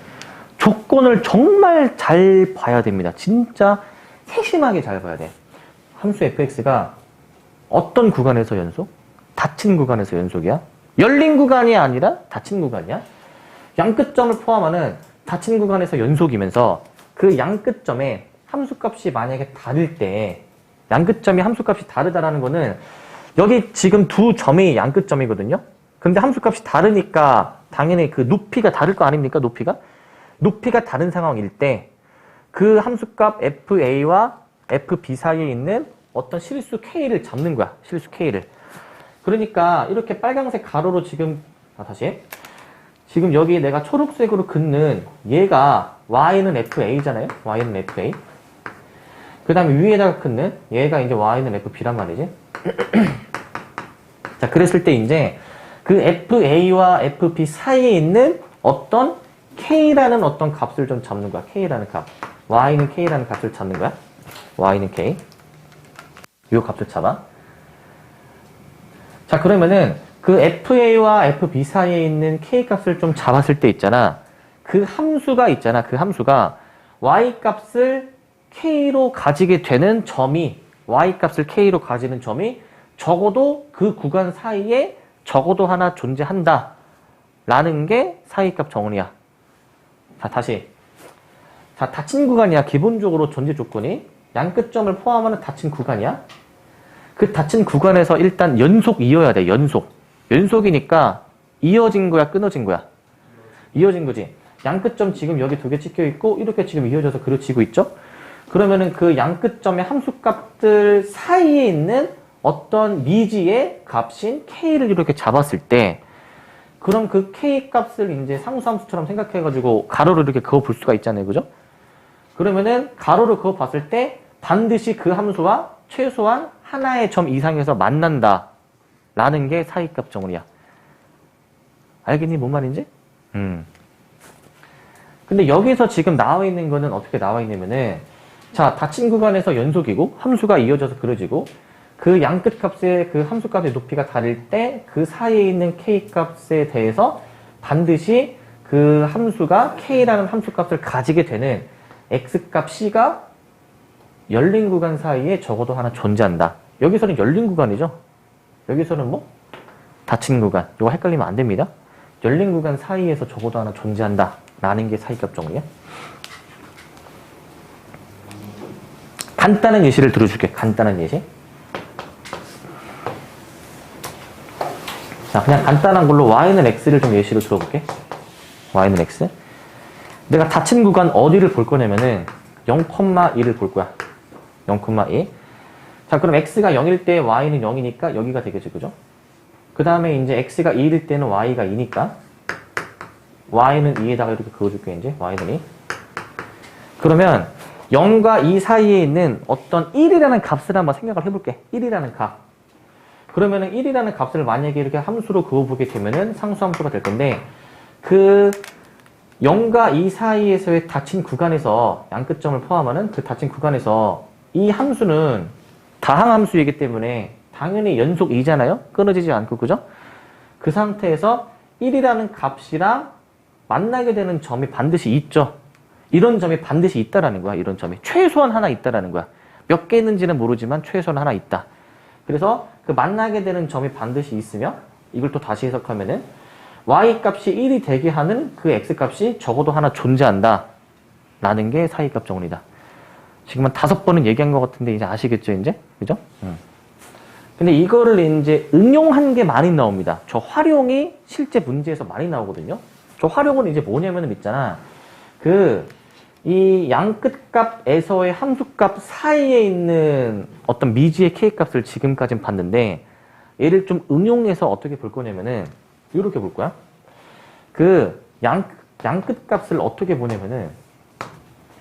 조건을 정말 잘 봐야 됩니다. 진짜 세심하게 잘 봐야 돼. 함수 fx가 어떤 구간에서 연속? 닫힌 구간에서 연속이야? 열린 구간이 아니라 닫힌 구간이야? 양끝점을 포함하는 닫힌 구간에서 연속이면서 그 양끝점에 함수값이 만약에 다를 때 양끝점이 함수값이 다르다라는 거는 여기 지금 두 점이 양끝점이거든요. 근데 함수값이 다르니까 당연히 그 높이가 다를 거 아닙니까? 높이가 다른 상황일 때 그 함수값 fa와 fb 사이에 있는 어떤 실수 k를 잡는 거야. 실수 k를. 그러니까 이렇게 빨간색 가로로 지금 다시 지금 여기 내가 초록색으로 긋는 얘가 y는 fa잖아요. y는 fa. 그 다음에 위에다가 긋는 얘가 이제 y는 fb란 말이지. 자, 그랬을 때 이제 그 fa와 fb 사이에 있는 어떤 k라는 어떤 값을 좀 잡는 거야. k라는 값. y는 k라는 값을 잡는 거야. y는 k. 이 값을 잡아. 자, 그러면은 그 fa와 fb 사이에 있는 k 값을 좀 잡았을 때 있잖아. 그 함수가 있잖아. 그 함수가 y 값을 k로 가지게 되는 점이 y 값을 k로 가지는 점이 적어도 그 구간 사이에 적어도 하나 존재한다. 라는 게 사이값 정리야. 자, 다시. 자, 닫힌 구간이야. 기본적으로 존재 조건이. 양끝점을 포함하는 닫힌 구간이야. 그 닫힌 구간에서 일단 연속 이어야 돼. 연속이니까 이어진 거야, 끊어진 거야? 이어진 거지. 양끝점 지금 여기 2개 찍혀 있고 이렇게 지금 이어져서 그려지고 있죠? 그러면은 그 양끝점의 함수값들 사이에 있는 어떤 미지의 값인 k를 이렇게 잡았을 때 그럼 그 k 값을 이제 상수함수처럼 생각해가지고 가로를 이렇게 그어 볼 수가 있잖아요. 그죠? 그러면은 가로를 그어 봤을 때 반드시 그 함수와 최소한 하나의 점 이상에서 만난다. 라는 게 사이값 정리야. 알겠니? 뭔 말인지? 근데 여기서 지금 나와 있는 거는 어떻게 나와 있냐면은 자, 닫힌 구간에서 연속이고 함수가 이어져서 그려지고 그 양끝 값의 그 함수 값의 높이가 다를 때 그 사이에 있는 k 값에 대해서 반드시 그 함수가 k라는 함수 값을 가지게 되는 x 값 c가 열린 구간 사이에 적어도 하나 존재한다. 여기서는 열린 구간이죠. 여기서는 뭐? 닫힌 구간. 이거 헷갈리면 안 됩니다. 열린 구간 사이에서 적어도 하나 존재한다. 라는 게 사이값 정리야. 간단한 예시를 들어줄게. 간단한 예시. 자, 그냥 간단한 걸로 y는 x를 좀 예시로 들어볼게. y는 x. 내가 닫힌 구간 어디를 볼 거냐면은 0,2를 볼 거야. 0,2. 자, 그럼 x가 0일 때 y는 0이니까 여기가 되겠지, 그죠? 그 다음에 이제 x가 2일 때는 y가 2니까 y는 2에다가 이렇게 그어줄게, 이제. y는 2. 그러면 0과 2 사이에 있는 어떤 1이라는 값을 한번 생각을 해볼게. 1이라는 값. 그러면은 1이라는 값을 만약에 이렇게 함수로 그어보게 되면은 상수함수가 될 건데, 그 0과 2 사이에서의 닫힌 구간에서 양끝점을 포함하는 그 닫힌 구간에서 이 함수는 다항함수이기 때문에 당연히 연속 2잖아요? 끊어지지 않고, 그죠? 그 상태에서 1이라는 값이랑 만나게 되는 점이 반드시 있죠. 이런 점이 반드시 있다라는 거야, 이런 점이. 최소한 하나 있다라는 거야. 몇 개 있는지는 모르지만 최소한 하나 있다. 그래서 그 만나게 되는 점이 반드시 있으며, 이걸 또 다시 해석하면은 y값이 1이 되게 하는 그 x값이 적어도 하나 존재한다. 라는 게 사이값 정리다. 지금 한 5번은 얘기한 것 같은데 이제 아시겠죠, 이제? 그죠? 근데 이거를 이제 응용한 게 많이 나옵니다. 저 활용이 실제 문제에서 많이 나오거든요. 저 활용은 이제 뭐냐면은 있잖아. 이 양끝값에서의 함수값 사이에 있는 어떤 미지의 k값을 지금까지는 봤는데, 얘를 좀 응용해서 어떻게 볼 거냐면은, 이렇게 볼 거야. 양끝값을 어떻게 보냐면은,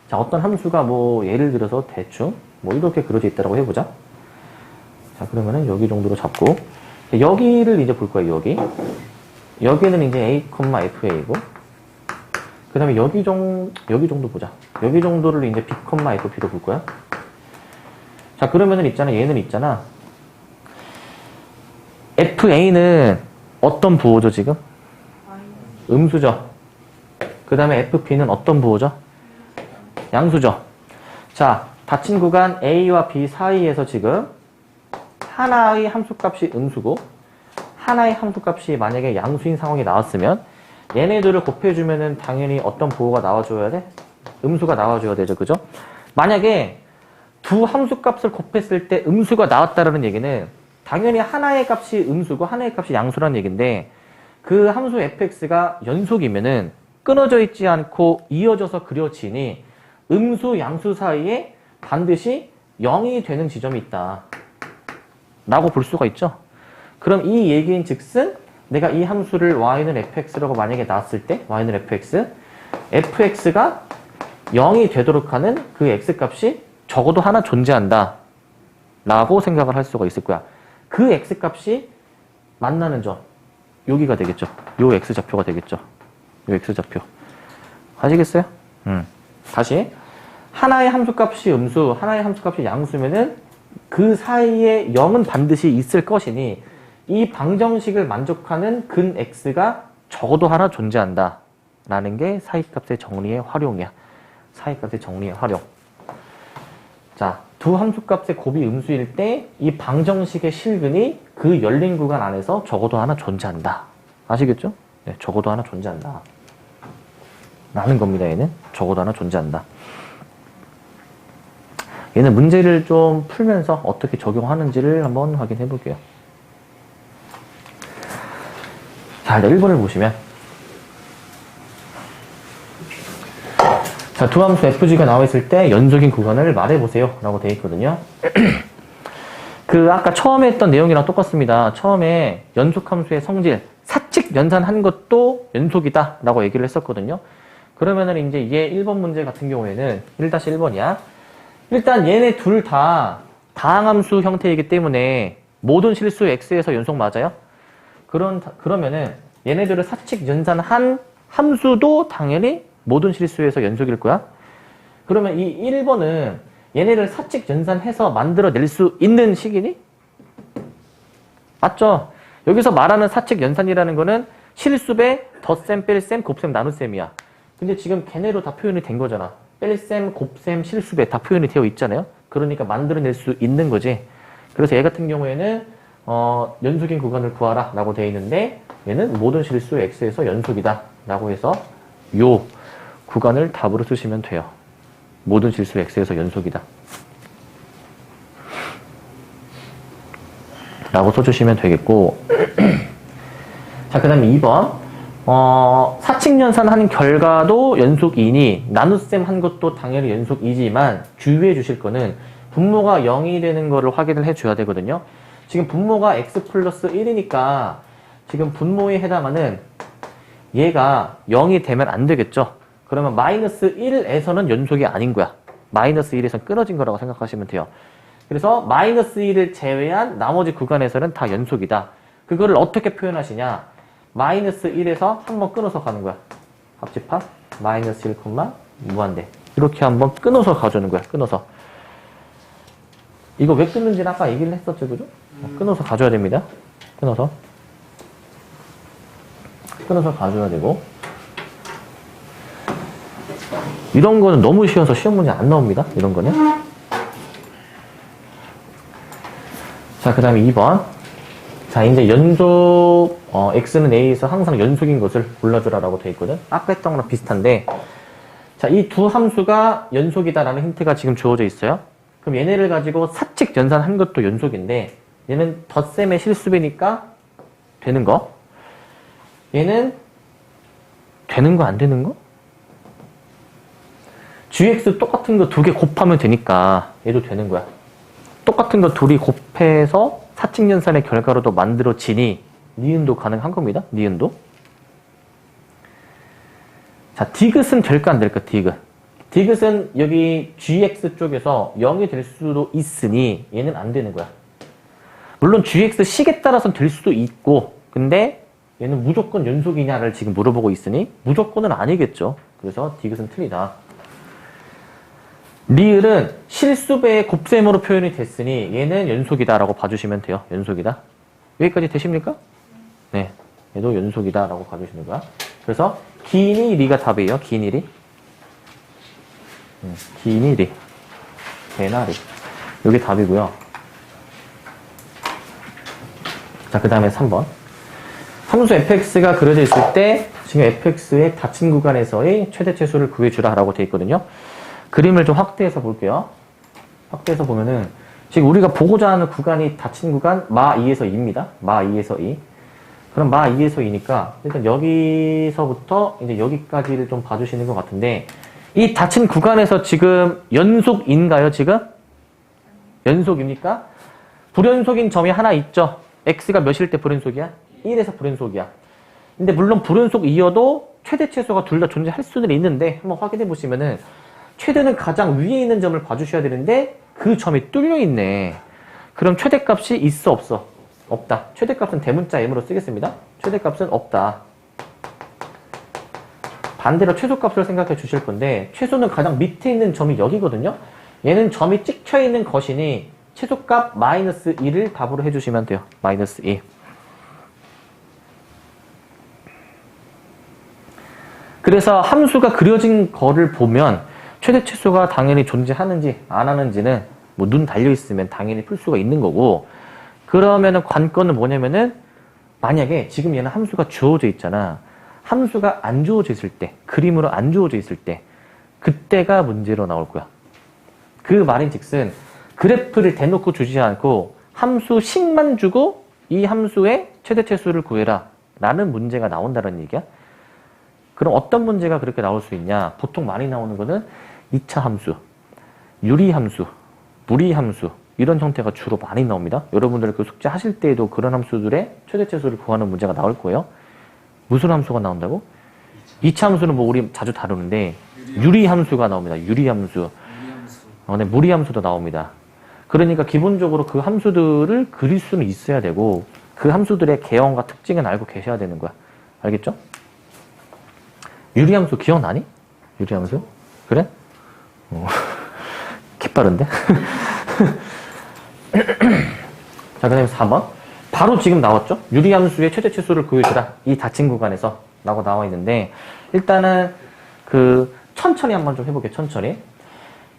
자, 어떤 함수가 뭐, 예를 들어서 대충, 뭐, 이렇게 그려져 있다고 해보자. 자, 그러면은 여기 정도로 잡고, 여기를 이제 볼 거야, 여기. 여기는 이제 a, fa고, 그 다음에 여기 정도 보자. 여기 정도를 이제 b, fp로 볼 거야. 자, 그러면은 있잖아, 얘는 있잖아. fa는 어떤 부호죠, 지금? 음수죠. 그 다음에 fp는 어떤 부호죠? 양수죠. 자, 닫힌 구간 a와 b 사이에서 지금 하나의 함수값이 음수고 하나의 함수값이 만약에 양수인 상황이 나왔으면 얘네들을 곱해주면은 당연히 어떤 부호가 나와줘야 돼? 음수가 나와줘야 되죠, 그죠? 만약에 두 함수값을 곱했을 때 음수가 나왔다라는 얘기는 당연히 하나의 값이 음수고 하나의 값이 양수라는 얘기인데, 그 함수 fx가 연속이면은 끊어져 있지 않고 이어져서 그려지니 음수, 양수 사이에 반드시 0이 되는 지점이 있다 라고 볼 수가 있죠. 그럼 이 얘기인 즉슨 내가 이 함수를 y는 fx라고 만약에 놨을 때 y는 fx가 0이 되도록 하는 그 x값이 적어도 하나 존재한다 라고 생각을 할 수가 있을 거야. 그 x값이 만나는 점, 여기가 되겠죠. 요 x좌표가 되겠죠. 요 x좌표. 아시겠어요? 다시. 하나의 함수값이 음수, 하나의 함수값이 양수면은 그 사이에 0은 반드시 있을 것이니 이 방정식을 만족하는 근 x가 적어도 하나 존재한다 라는 게 사이값의 정리의 활용이야. 사이값의 정리의 활용. 자, 두 함수값의 곱이 음수일 때 이 방정식의 실근이 그 열린 구간 안에서 적어도 하나 존재한다. 아시겠죠? 네, 적어도 하나 존재한다 라는 겁니다. 얘는 적어도 하나 존재한다. 얘는 문제를 좀 풀면서 어떻게 적용하는지를 한번 확인해 볼게요. 자, 1번을 보시면, 자, 두 함수 fg가 나와 있을 때 연속인 구간을 말해보세요 라고 되어 있거든요. 아까 처음에 했던 내용이랑 똑같습니다. 처음에 연속함수의 성질, 사칙 연산한 것도 연속이다 라고 얘기를 했었거든요. 그러면은 이제 얘 1번 문제 같은 경우에는 1-1번이야. 일단 얘네 둘 다 다항함수 형태이기 때문에 모든 실수 x에서 연속 맞아요? 그러면은 얘네들을 사칙 연산한 함수도 당연히 모든 실수에서 연속일 거야. 그러면 이 1번은 얘네를 사칙 연산해서 만들어낼 수 있는 식이니? 맞죠? 여기서 말하는 사칙 연산이라는 거는 실수배, 덧셈, 뺄셈, 곱셈, 나눗셈이야. 근데 지금 걔네로 다 표현이 된 거잖아. 뺄셈, 곱셈, 실수배 다 표현이 되어 있잖아요. 그러니까 만들어낼 수 있는 거지. 그래서 얘 같은 경우에는 연속인 구간을 구하라 라고 되어 있는데 얘는 모든 실수 x에서 연속이다 라고 해서 요 구간을 답으로 쓰시면 돼요. 모든 실수 x에서 연속이다 라고 써주시면 되겠고 자, 그 다음에 2번 사칙연산 한 결과도 연속이니 나눗셈 한 것도 당연히 연속이지만 주의해 주실 거는 분모가 0이 되는 거를 확인을 해 줘야 되거든요. 지금 분모가 x 플러스 1이니까 지금 분모에 해당하는 얘가 0이 되면 안 되겠죠. 그러면 마이너스 1에서는 연속이 아닌 거야. 마이너스 1에서는 끊어진 거라고 생각하시면 돼요. 그래서 마이너스 1을 제외한 나머지 구간에서는 다 연속이다. 그거를 어떻게 표현하시냐. 마이너스 1에서 한번 끊어서 가는 거야. 합집합 마이너스 1, 무한대. 이렇게 한번 끊어서 가져오는 거야. 끊어서. 이거 왜 끊는지는 아까 얘기를 했었죠. 그죠? 끊어서 가져야 됩니다. 끊어서 가져야 되고 이런 거는 너무 쉬워서 시험 문제 안 나옵니다. 이런 거는. 자, 그 다음에 2번. 자, 이제 연속, x는 a에서 항상 연속인 것을 골라주라라고 되어 있거든. 아까 했던 거랑 비슷한데, 자, 이 두 함수가 연속이다라는 힌트가 지금 주어져 있어요. 그럼 얘네를 가지고 사칙 연산한 것도 연속인데, 얘는 덧셈의 실수배니까 되는 거. 얘는 되는 거, 안 되는 거? gx 똑같은 거 두 개 곱하면 되니까 얘도 되는 거야. 똑같은 거 둘이 곱해서 사칙연산의 결과로도 만들어지니 니은도 가능한 겁니다. 니은도. 자, 디귿은 될까 안 될까? 디귿은 여기 gx 쪽에서 0이 될 수도 있으니 얘는 안 되는 거야. 물론 gx 식에 따라서는 될 수도 있고 근데 얘는 무조건 연속이냐를 지금 물어보고 있으니 무조건은 아니겠죠. 그래서 디귿은 틀리다. 리을은 실수배의 곱셈으로 표현이 됐으니 얘는 연속이다라고 봐주시면 돼요. 연속이다. 여기까지 되십니까? 네. 얘도 연속이다라고 봐주시는 거야. 그래서 기니 리가 답이에요. 기니 리. 기니 리. 개나 리. 이게 답이고요. 자, 그 다음에 3번. 함수 fx가 그려져 있을 때 지금 fx의 닫힌 구간에서의 최대치수를 구해주라라고 되어 있거든요. 그림을 좀 확대해서 볼게요. 확대해서 보면은 지금 우리가 보고자 하는 구간이 닫힌 구간 마 2에서 2입니다. 마 2에서 2. 그럼 마 2에서 2니까 일단 여기서부터 이제 여기까지를 좀 봐주시는 것 같은데 이 닫힌 구간에서 지금 연속인가요? 지금? 연속입니까? 불연속인 점이 하나 있죠. x가 몇일 때 불연속이야? 1에서 불연속이야. 근데 물론 불연속이어도 최대치수가 둘 다 존재할 수는 있는데 한번 확인해 보시면은 최대는 가장 위에 있는 점을 봐주셔야 되는데 그 점이 뚫려 있네. 그럼 최대값이 있어 없어? 없다. 최대값은 대문자 m으로 쓰겠습니다. 최대값은 없다. 반대로 최소값을 생각해 주실 건데 최소는 가장 밑에 있는 점이 여기거든요. 얘는 점이 찍혀 있는 것이니 최소값 마이너스 2를 답으로 해주시면 돼요. 마이너스 2. 그래서 함수가 그려진 거를 보면 최대치수가 당연히 존재하는지 안 하는지는 뭐 눈 달려있으면 당연히 풀 수가 있는 거고 그러면은 관건은 뭐냐면은 만약에 지금 얘는 함수가 주어져 있잖아. 함수가 안 주어져 있을 때 그림으로 안 주어져 있을 때 그때가 문제로 나올 거야. 그 말인즉슨 그래프를 대놓고 주지 않고 함수 식만 주고 이 함수의 최대치수를 구해라 라는 문제가 나온다는 얘기야. 그럼 어떤 문제가 그렇게 나올 수 있냐? 보통 많이 나오는 거는 2차 함수, 유리함수, 무리함수 이런 형태가 주로 많이 나옵니다. 여러분들 그 숙제 하실 때에도 그런 함수들의 최대치수를 구하는 문제가 나올 거예요. 무슨 함수가 나온다고? 2차 함수는 뭐 우리 자주 다루는데 유리함수가 나옵니다. 유리함수. 네, 무리함수도 나옵니다. 그러니까 기본적으로 그 함수들을 그릴 수는 있어야 되고 그 함수들의 개형과 특징은 알고 계셔야 되는 거야. 알겠죠? 유리함수 기억나니? 유리함수? 그래? 개빠른데? 자, 그 다음에 4번. 바로 지금 나왔죠? 유리함수의 최대치수를 구해주라. 이 닫힌 구간에서 라고 나와 있는데 일단은 천천히 한번 좀 해볼게요. 천천히.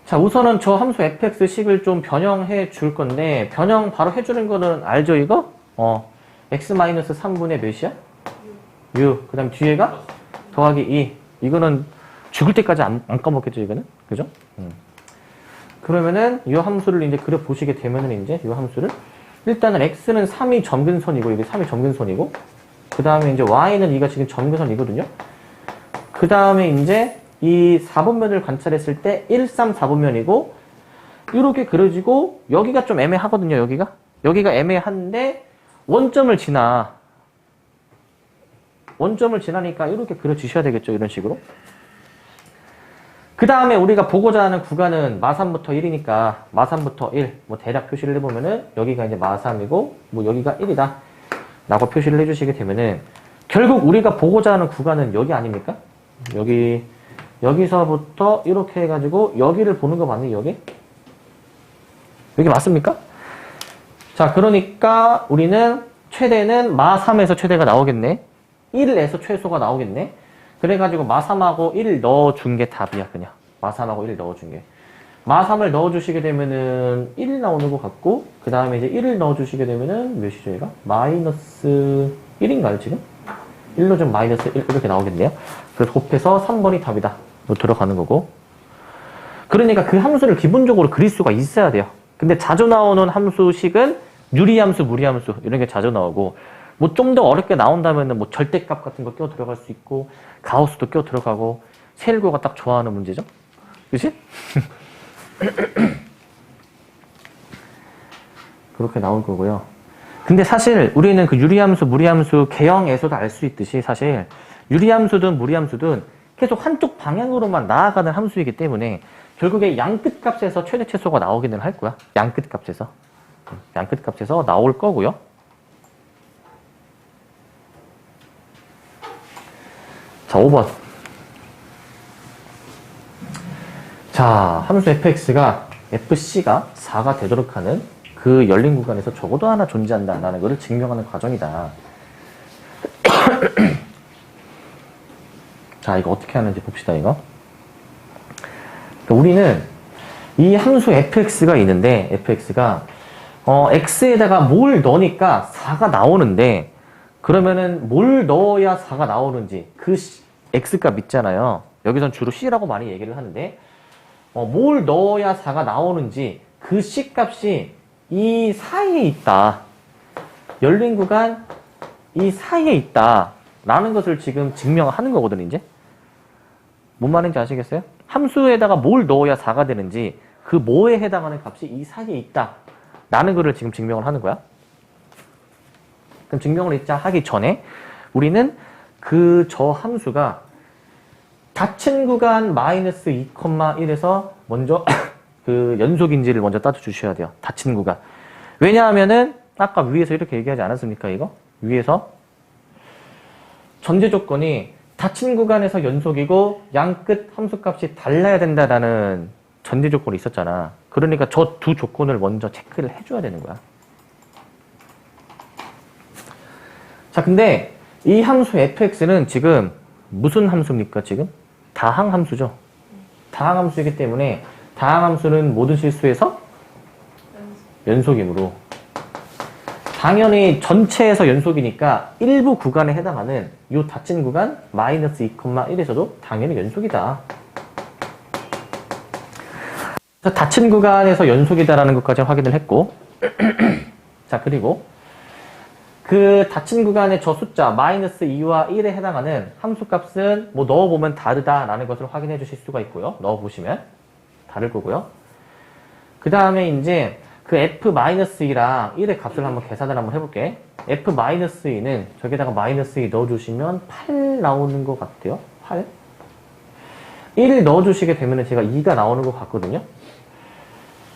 자, 우선은 저 함수 fx식을 좀 변형해 줄 건데, 변형 바로 해주는 거는 알죠, 이거? x-3분의 몇이야? 6. 그 다음 뒤에가? 더하기 2. 이거는 죽을 때까지 안 까먹겠죠, 이거는? 그죠? 그러면은 이 함수를 이제 그려보시게 되면은 이제 이 함수를 일단은 x는 3이 점근선이고, 이게 3이 점근선이고, 그 다음에 이제 y는 2가 지금 점근선이거든요? 그 다음에 이제 이 4분면을 관찰했을 때 1, 3, 4분면이고 이렇게 그려지고 여기가 좀 애매하거든요. 여기가 애매한데 원점을 지나니까 이렇게 그려주셔야 되겠죠. 이런 식으로. 그 다음에 우리가 보고자 하는 구간은 마3부터 1이니까 마3부터 1 뭐 대략 표시를 해보면은 여기가 이제 마3이고 뭐 여기가 1이다 라고 표시를 해주시게 되면은 결국 우리가 보고자 하는 구간은 여기 아닙니까? 여기서부터 이렇게 해가지고 여기를 보는 거 맞니? 여기 맞습니까? 자, 그러니까 우리는 최대는 마3에서 최대가 나오겠네. 1에서 최소가 나오겠네. 그래가지고 마3하고 1 넣어준 게 답이야. 그냥 마3하고 1 넣어준 게. 마3을 넣어주시게 되면은 1 나오는 것 같고, 그 다음에 이제 1을 넣어주시게 되면은 몇이죠, 얘가? 마이너스 1인가요, 지금? 1로 좀 마이너스 1 이렇게 나오겠네요. 그래서 곱해서 3번이 답이다. 들어가는 거고. 그러니까 그 함수를 기본적으로 그릴 수가 있어야 돼요. 근데 자주 나오는 함수식은 유리함수, 무리함수 이런 게 자주 나오고, 뭐 좀 더 어렵게 나온다면은 뭐 절대값 같은 거 끼워 들어갈 수 있고, 가우스도 끼워 들어가고, 세일고가 딱 좋아하는 문제죠. 그치? 그렇게 나올 거고요. 근데 사실 우리는 그 유리함수, 무리함수 개형에서도 알 수 있듯이 사실 유리함수든 무리함수든 계속 한쪽 방향으로만 나아가는 함수이기 때문에 결국에 양끝값에서 최대 최소가 나오기는 할 거야. 양끝값에서 나올 거고요. 자, 5번. 자, 함수 fx가 fc가 4가 되도록 하는 그 열린 구간에서 적어도 하나 존재한다라는 것을 증명하는 과정이다. 자, 이거 어떻게 하는지 봅시다, 이거. 그러니까 우리는 이 함수 fx가 있는데, fx가, x에다가 뭘 넣으니까 4가 나오는데, 그러면은 뭘 넣어야 4가 나오는지, 그 x값 있잖아요. 여기선 주로 c라고 많이 얘기를 하는데, 뭘 넣어야 4가 나오는지, 그 c값이 이 사이에 있다. 열린 구간 이 사이에 있다. 라는 것을 지금 증명하는 거거든요, 이제. 뭔 말인지 아시겠어요? 함수에다가 뭘 넣어야 4가 되는지 그 뭐에 해당하는 값이 이 사이에 있다. 라는 거를 지금 증명을 하는 거야. 그럼 증명을 하기 전에 우리는 그 저 함수가 닫힌 구간 마이너스 2,1에서 먼저 그 연속인지를 먼저 따져주셔야 돼요. 닫힌 구간. 왜냐하면은 아까 위에서 이렇게 얘기하지 않았습니까, 이거? 위에서 전제 조건이 닫힌 구간에서 연속이고 양끝 함수값이 달라야 된다라는 전제 조건이 있었잖아. 그러니까 저 두 조건을 먼저 체크를 해줘야 되는 거야. 자, 근데 이 함수 fx는 지금 무슨 함수입니까, 지금? 다항함수죠. 다항함수이기 때문에 다항함수는 모든 실수에서 연속이므로 당연히 전체에서 연속이니까 일부 구간에 해당하는 이 닫힌 구간 마이너스 2,1에서도 당연히 연속이다. 닫힌 구간에서 연속이다라는 것까지 확인을 했고 자, 그리고 그 닫힌 구간의 저 숫자 마이너스 2와 1에 해당하는 함수값은 뭐 넣어보면 다르다라는 것을 확인해 주실 수가 있고요. 넣어보시면 다를 거고요. 그 다음에 이제 그 f-2랑 1의 값을 한번 계산을 한번 해볼게. f-2는 저기다가 마이너스 2 넣어주시면 8 나오는 것 같아요. 8. 1을 넣어주시게 되면 제가 2가 나오는 것 같거든요.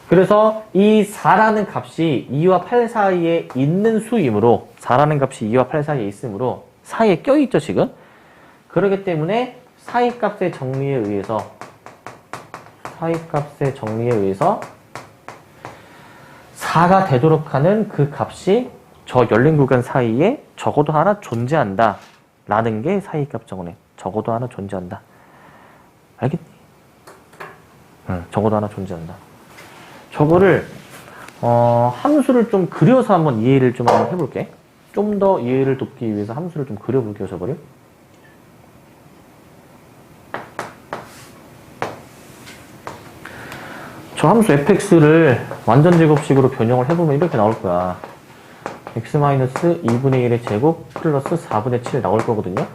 그래서 이 4라는 값이 2와 8 사이에 있는 수이므로 4라는 값이 2와 8 사이에 있으므로 사이에 껴있죠, 지금. 그렇기 때문에 사이값의 정리에 의해서 4가 되도록 하는 그 값이 저 열린 구간 사이에 적어도 하나 존재한다. 라는 게 사이값 정원에 적어도 하나 존재한다. 알겠니? 적어도 하나 존재한다. 저거를 함수를 좀 그려서 한번 이해를 좀 한번 해볼게. 좀 더 이해를 돕기 위해서 함수를 좀 그려볼게요, 저거를. 저 함수 fx를 완전 제곱식으로 변형을 해보면 이렇게 나올 거야. x-2분의 1의 제곱 플러스 4분의 7 나올 거거든요.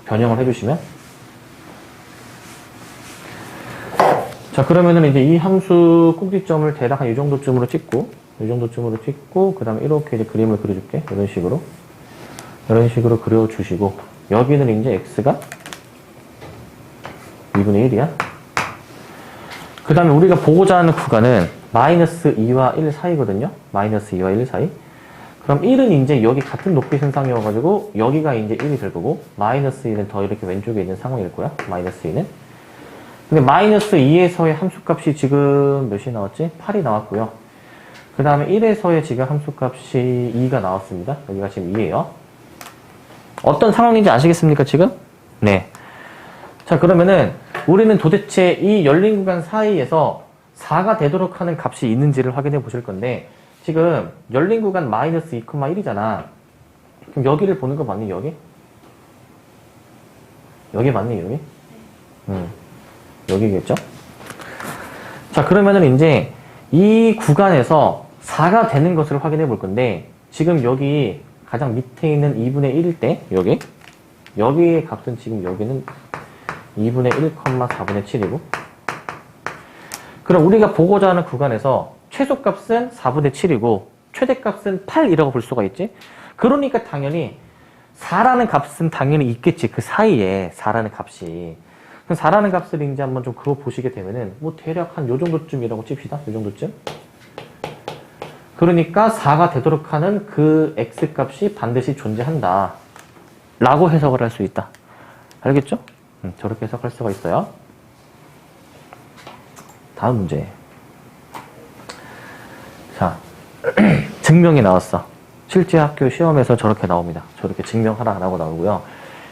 변형을 해주시면. 자, 그러면은 이제 이 함수 꼭지점을 대략 한 이 정도쯤으로 찍고, 그 다음에 이렇게 이제 그림을 그려줄게. 이런 식으로 그려주시고, 여기는 이제 x가 2분의 1이야. 그 다음에 우리가 보고자 하는 구간은 마이너스 2와 1 사이거든요. 마이너스 2와 1 사이. 그럼 1은 이제 여기 같은 높이 선상이어가지고 여기가 이제 1이 될 거고 마이너스 2는 더 이렇게 왼쪽에 있는 상황일 거야. 마이너스 2는. 근데 마이너스 2에서의 함수값이 지금 몇이 나왔지? 8이 나왔고요. 그 다음에 1에서의 지금 함수값이 2가 나왔습니다. 여기가 지금 2예요. 어떤 상황인지 아시겠습니까, 지금? 네. 자, 그러면은 우리는 도대체 이 열린 구간 사이에서 4가 되도록 하는 값이 있는지를 확인해 보실 건데 지금 열린 구간 마이너스 2,1이잖아. 그럼 여기를 보는 거 맞니, 여기? 여기 맞니, 여기? 여기겠죠? 자, 그러면은 이제 이 구간에서 4가 되는 것을 확인해 볼 건데 지금 여기 가장 밑에 있는 2분의 1일 때 여기의 값은 지금 여기는 2분의 1,4분의 7이고 그럼 우리가 보고자 하는 구간에서 최소값은 4분의 7이고 최대값은 8이라고 볼 수가 있지. 그러니까 당연히 4라는 값은 당연히 있겠지. 그 사이에 4라는 값이. 그럼 4라는 값을 이제 한번 좀 그거 보시게 되면은 뭐 대략 한 요 정도쯤이라고 칩시다. 요 정도쯤. 그러니까 4가 되도록 하는 그 x값이 반드시 존재한다. 라고 해석을 할 수 있다. 알겠죠? 저렇게 해석할 수가 있어요. 다음 문제. 자, 증명이 나왔어. 실제 학교 시험에서 저렇게 나옵니다. 저렇게 증명하라라고 나오고요.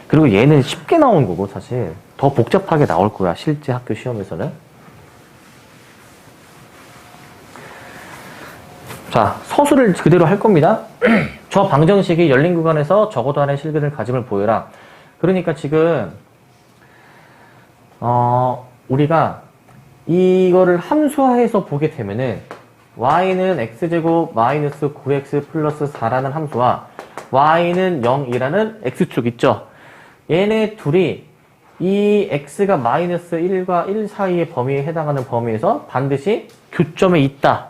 그리고 얘는 쉽게 나온 거고 사실 더 복잡하게 나올 거야. 실제 학교 시험에서는. 자, 서술을 그대로 할 겁니다. 저 방정식이 열린 구간에서 적어도 하나의 실근을 가짐을 보여라. 그러니까 지금 우리가 이거를 함수화해서 보게 되면은 y는 x제곱 마이너스 9x 플러스 4라는 함수와 y는 0이라는 x축 있죠. 얘네 둘이 이 x가 마이너스 1과 1 사이의 범위에 해당하는 범위에서 반드시 교점에 있다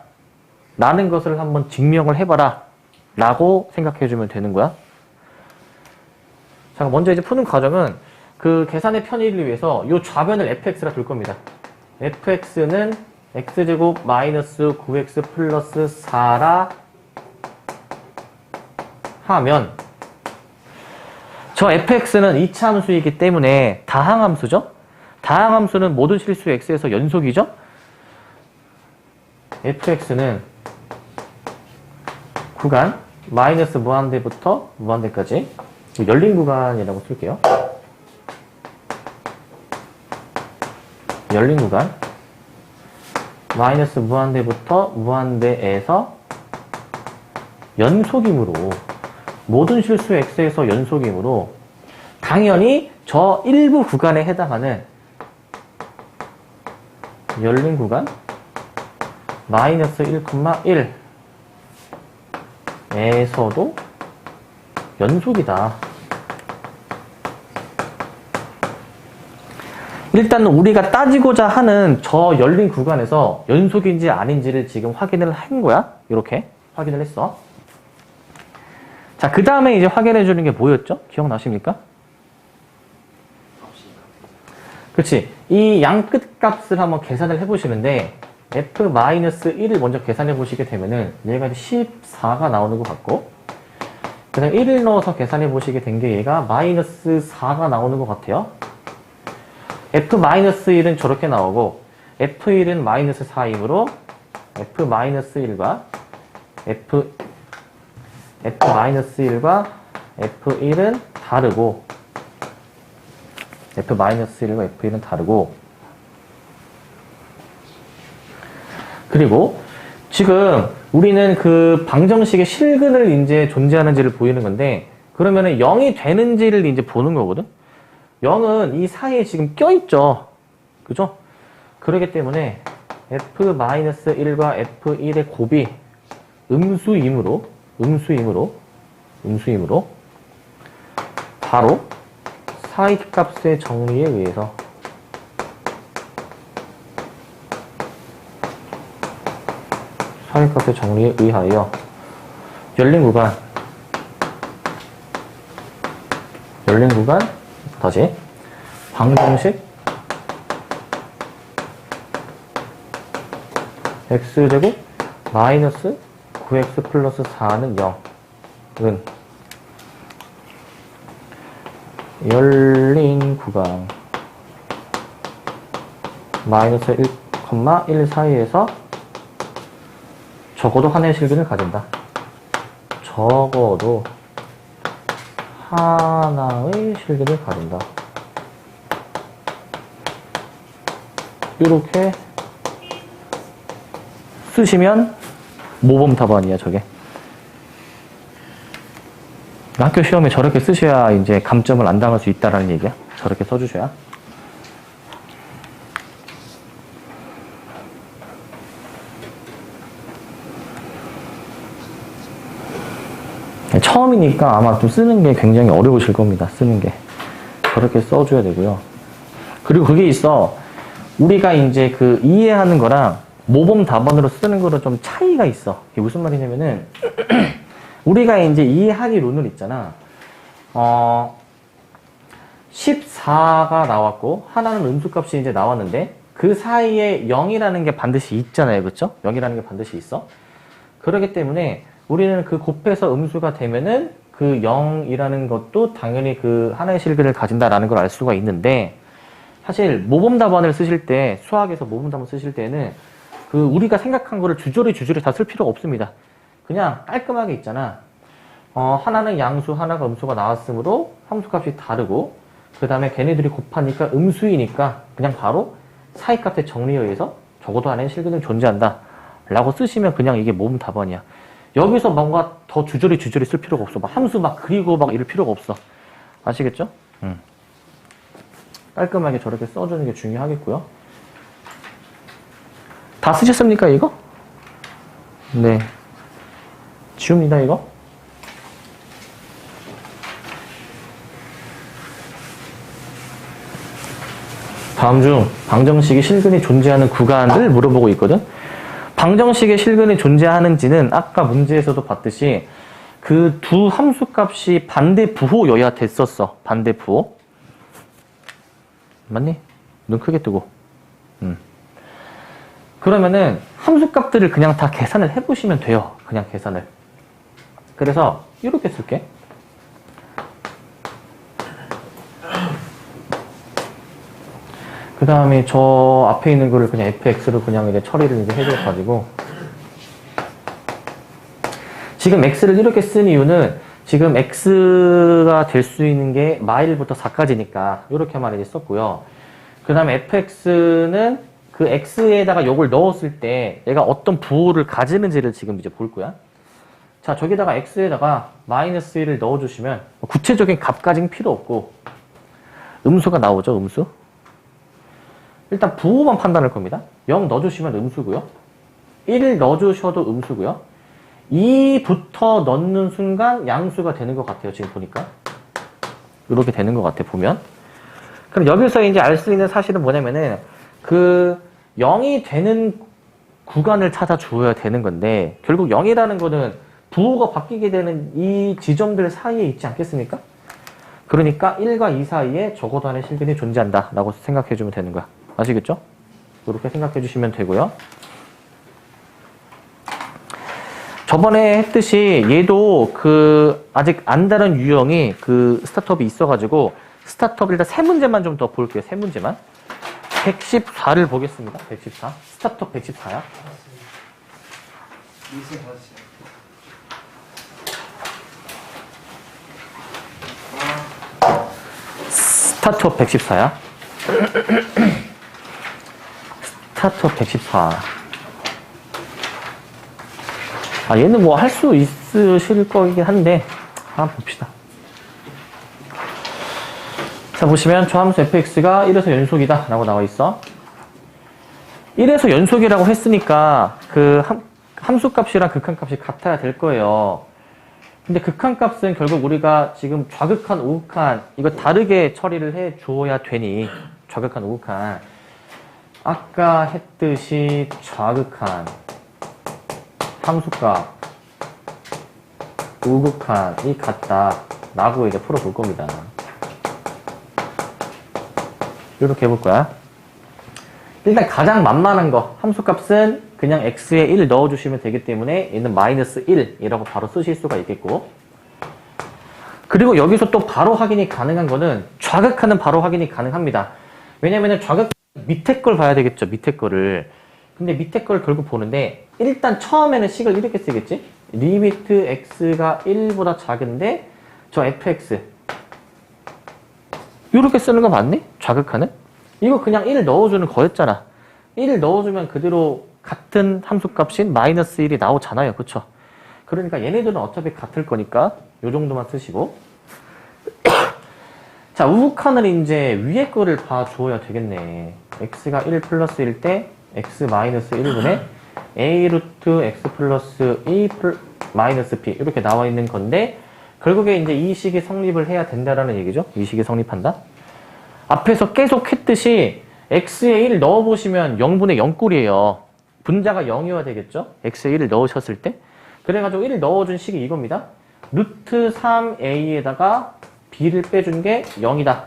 라는 것을 한번 증명을 해봐라 라고 생각해주면 되는 거야. 자, 먼저 이제 푸는 과정은 그 계산의 편의를 위해서 이 좌변을 fx라 둘 겁니다. fx는 x제곱 마이너스 9x 플러스 4라 하면 저 fx는 2차 함수이기 때문에 다항함수죠. 다항함수는 모든 실수 x에서 연속이죠. fx는 구간 마이너스 무한대부터 무한대까지 열린 구간이라고 쓸게요. 열린 구간 마이너스 무한대부터 무한대에서 연속이므로 모든 실수 x에서 연속이므로 당연히 저 일부 구간에 해당하는 열린 구간 마이너스 1,1에서도 연속이다. 일단 우리가 따지고자 하는 저 열린 구간에서 연속인지 아닌지를 지금 확인을 한 거야. 이렇게 확인을 했어. 자, 그 다음에 이제 확인해 주는 게 뭐였죠? 기억나십니까? 그렇지. 이 양 끝 값을 한번 계산을 해보시는데 f-1을 먼저 계산해 보시게 되면은 얘가 14가 나오는 것 같고 그 다음에 1을 넣어서 계산해 보시게 된 게 얘가 마이너스 4가 나오는 것 같아요. f-1은 저렇게 나오고 f1은 마이너스 4이므로 f-1과 f-1과 f1은 다르고 f-1과 f1은 다르고 그리고 지금 우리는 그 방정식의 실근을 이제 존재하는지를 보이는 건데, 그러면은 0이 되는지를 이제 보는 거거든? 0은 이 사이에 지금 껴있죠. 그죠? 그렇기 때문에 f-1과 f1의 곱이 음수이므로 바로 사이값의 정리에 의해서 사이값의 정리에 의하여 열린 구간 다시 방정식 x제곱 마이너스 9x 플러스 4는 0은 열린 구간 마이너스 1,1 사이에서 적어도 하나의 실근을 가진다. 적어도 하나의 실근을 가진다. 이렇게 쓰시면 모범 답안이야, 저게. 학교 시험에 저렇게 쓰셔야 이제 감점을 안 당할 수 있다라는 얘기야. 저렇게 써주셔야. 처음이니까 아마 좀 쓰는 게 굉장히 어려우실 겁니다. 쓰는 게. 저렇게 써줘야 되고요. 그리고 그게 있어. 우리가 이제 그 이해하는 거랑 모범 답안으로 쓰는 거로 좀 차이가 있어. 이게 무슨 말이냐면은, 우리가 이제 이해하기로는 있잖아. 14가 나왔고, 하나는 음수값이 이제 나왔는데, 그 사이에 0이라는 게 반드시 있잖아요. 그쵸? 0이라는 게 반드시 있어. 그렇기 때문에, 우리는 그 곱해서 음수가 되면은, 그 0이라는 것도 당연히 그 하나의 실근을 가진다라는 걸 알 수가 있는데, 사실 모범 답안을 쓰실 때, 수학에서 모범 답안 쓰실 때는, 그 우리가 생각한 거를 주저리 다 쓸 필요가 없습니다. 그냥 깔끔하게 있잖아. 하나는 양수, 하나가 음수가 나왔으므로 함수값이 다르고, 그 다음에 걔네들이 곱하니까 음수이니까 그냥 바로 사이값의 정리에 의해서 적어도 하나의 실근은 존재한다 라고 쓰시면 그냥 이게 모범 답안이야. 여기서 뭔가 더 주저리 쓸 필요가 없어. 막 함수 막 그리고 막 이럴 필요가 없어. 아시겠죠? 깔끔하게 저렇게 써주는 게 중요하겠고요. 다 쓰셨습니까, 이거? 네. 지웁니다, 이거. 다음 중 방정식의 실근이 존재하는 구간을 물어보고 있거든. 방정식의 실근이 존재하는지는 아까 문제에서도 봤듯이 그 두 함수값이 반대 부호여야 됐었어. 반대 부호. 맞니? 눈 크게 뜨고. 그러면은 함수값들을 그냥 다 계산을 해보시면 돼요. 그냥 계산을. 그래서 이렇게 쓸게. 그 다음에 저 앞에 있는 거를 그냥 fx로 그냥 이제 처리를 이제 해줘가지고 지금 x를 이렇게 쓴 이유는 지금 x가 될 수 있는 게 마일부터 4까지니까 이렇게만 이제 썼고요. 그 다음에 fx는 그 x에다가 요걸 넣었을 때 얘가 어떤 부호를 가지는지를 지금 이제 볼 거야. 자, 저기다가 x에다가 마이너스 1을 넣어주시면 구체적인 값까지는 필요 없고 음수가 나오죠, 음수. 일단 부호만 판단할 겁니다. 0 넣어주시면 음수고요. 1을 넣어주셔도 음수고요. 2부터 넣는 순간 양수가 되는 것 같아요, 지금 보니까. 이렇게 되는 것 같아, 보면. 그럼 여기서 이제 알 수 있는 사실은 뭐냐면은 그 0이 되는 구간을 찾아 주어야 되는 건데 결국 0이라는 거는 부호가 바뀌게 되는 이 지점들 사이에 있지 않겠습니까? 그러니까 1과 2 사이에 적어도 하나의 실근이 존재한다 라고 생각해 주면 되는 거야. 아시겠죠? 이렇게 생각해 주시면 되고요. 저번에 했듯이 얘도 그 아직 안 다른 유형이 그 스타트업이 있어가지고 스타트업 일단 세 문제만 좀 더 볼게요. 세 문제만. 114를 보겠습니다. 114. 스타트업 114야. 스타트업 114야. 스타트업 114. 얘는 뭐 할 수 있으실 거긴 한데, 한번 봅시다. 자, 보시면 저함수 fx가 1에서 연속이다 라고 나와 있어. 1에서 연속이라고 했으니까 그 함수값이랑 극한값이 같아야 될 거예요. 근데 극한값은 결국 우리가 지금 좌극한, 우극한 이거 다르게 처리를 해 주어야 되니, 좌극한, 우극한 아까 했듯이 좌극한 함수값 우극한이 같다 라고 이제 풀어볼 겁니다. 이렇게 해볼 거야. 일단 가장 만만한 거, 함수값은 그냥 x에 1 넣어주시면 되기 때문에 얘는 마이너스 1이라고 바로 쓰실 수가 있겠고, 그리고 여기서 또 바로 확인이 가능한 거는 좌극하는 바로 확인이 가능합니다. 왜냐면은 좌극 밑에 걸 봐야 되겠죠, 밑에 거를. 근데 밑에 걸 결국 보는데 일단 처음에는 식을 이렇게 쓰겠지? 리미트 x가 1보다 작은데 저 fx 이렇게 쓰는 거 맞니? 좌극하는? 이거 그냥 1 넣어주는 거였잖아. 1 넣어주면 그대로 같은 함수값인 마이너스 1이 나오잖아요. 그쵸? 그러니까 얘네들은 어차피 같을 거니까 요 정도만 쓰시고 자, 우극한을 이제 위에 거를 봐줘야 되겠네. x가 1 플러스 1일 때 x 마이너스 1분의 a 루트 x 플러스 2 마이너스 p 이렇게 나와 있는 건데 결국에 이제 이 식이 성립을 해야 된다라는 얘기죠. 이 식이 성립한다. 앞에서 계속 했듯이 x에 1 넣어보시면 0분의 0꼴이에요. 분자가 0이어야 되겠죠? x에 1을 넣으셨을 때. 그래가지고 1 넣어준 식이 이겁니다. 루트 3a에다가 b를 빼준 게 0이다.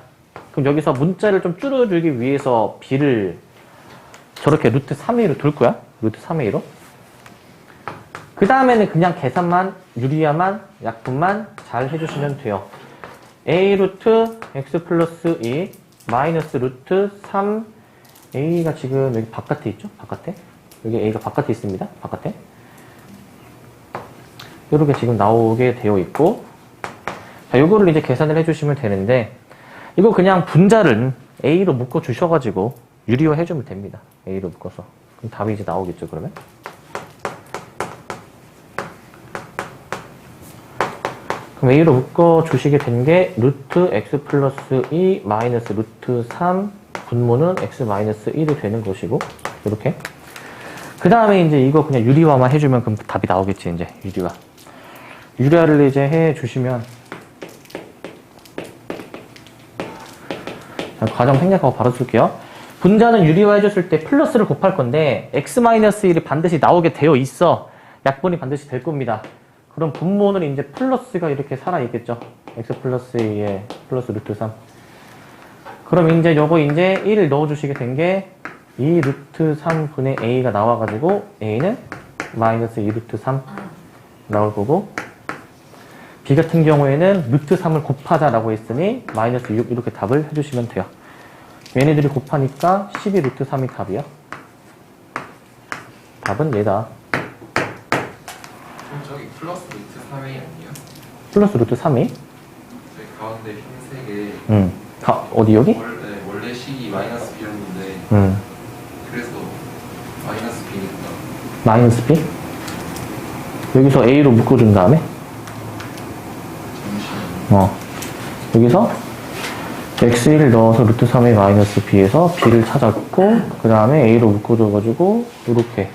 그럼 여기서 문자를 좀 줄여주기 위해서 b를 저렇게 루트 3a로 둘 거야. 루트 3a로. 그 다음에는 그냥 계산만, 유리화만, 약분만 잘 해주시면 돼요. a 루트 x 플러스 2 마이너스 루트 3 a가 지금 여기 바깥에 있죠? 바깥에. 여기 a가 바깥에 있습니다. 바깥에. 이렇게 지금 나오게 되어 있고, 자, 요거를 이제 계산을 해주시면 되는데, 이거 그냥 분자를 a로 묶어 주셔가지고 유리화 해주면 됩니다. a로 묶어서. 그럼 답이 이제 나오겠죠, 그러면? 그럼 a로 묶어 주시게 된 게 루트 x 플러스 2 마이너스 루트 3 분모는 x 마이너스 1이 되는 것이고, 이렇게. 그 다음에 이제 이거 그냥 유리화만 해주면 그럼 답이 나오겠지, 이제 유리화. 유리화를 이제 해 주시면, 자, 과정 생략하고 바로 쓸게요. 분자는 유리화 해줬을 때 플러스를 곱할 건데 x-1이 반드시 나오게 되어 있어. 약분이 반드시 될 겁니다. 그럼 분모는 이제 플러스가 이렇게 살아있겠죠. x 플러스 2에 플러스 루트 3. 그럼 이제 요거 이제 1을 넣어주시게 된 게 2 루트 3분의 a가 나와가지고 a는 마이너스 2 루트 3 나올 거고, b 같은 경우에는 루트 3을 곱하자라고 했으니 마이너스 6 이렇게 답을 해주시면 돼요. 얘네들이 곱하니까 12 루트 3이 답이야. 답은 얘다. 그럼 저기 플러스 루트 3a 아니에요? 플러스 루트 3이? 저기 가운데 흰색에 어디 여기? 원래 식이 마이너스 b였는데 그래서 마이너스 b니까 마이너스 b? 여기서 a로 묶어준 다음에 잠시만요. 여기서 x1을 넣어서 루트 3의 마이너스 b에서 b를 찾았고, 그 다음에 a로 묶어줘가지고 요렇게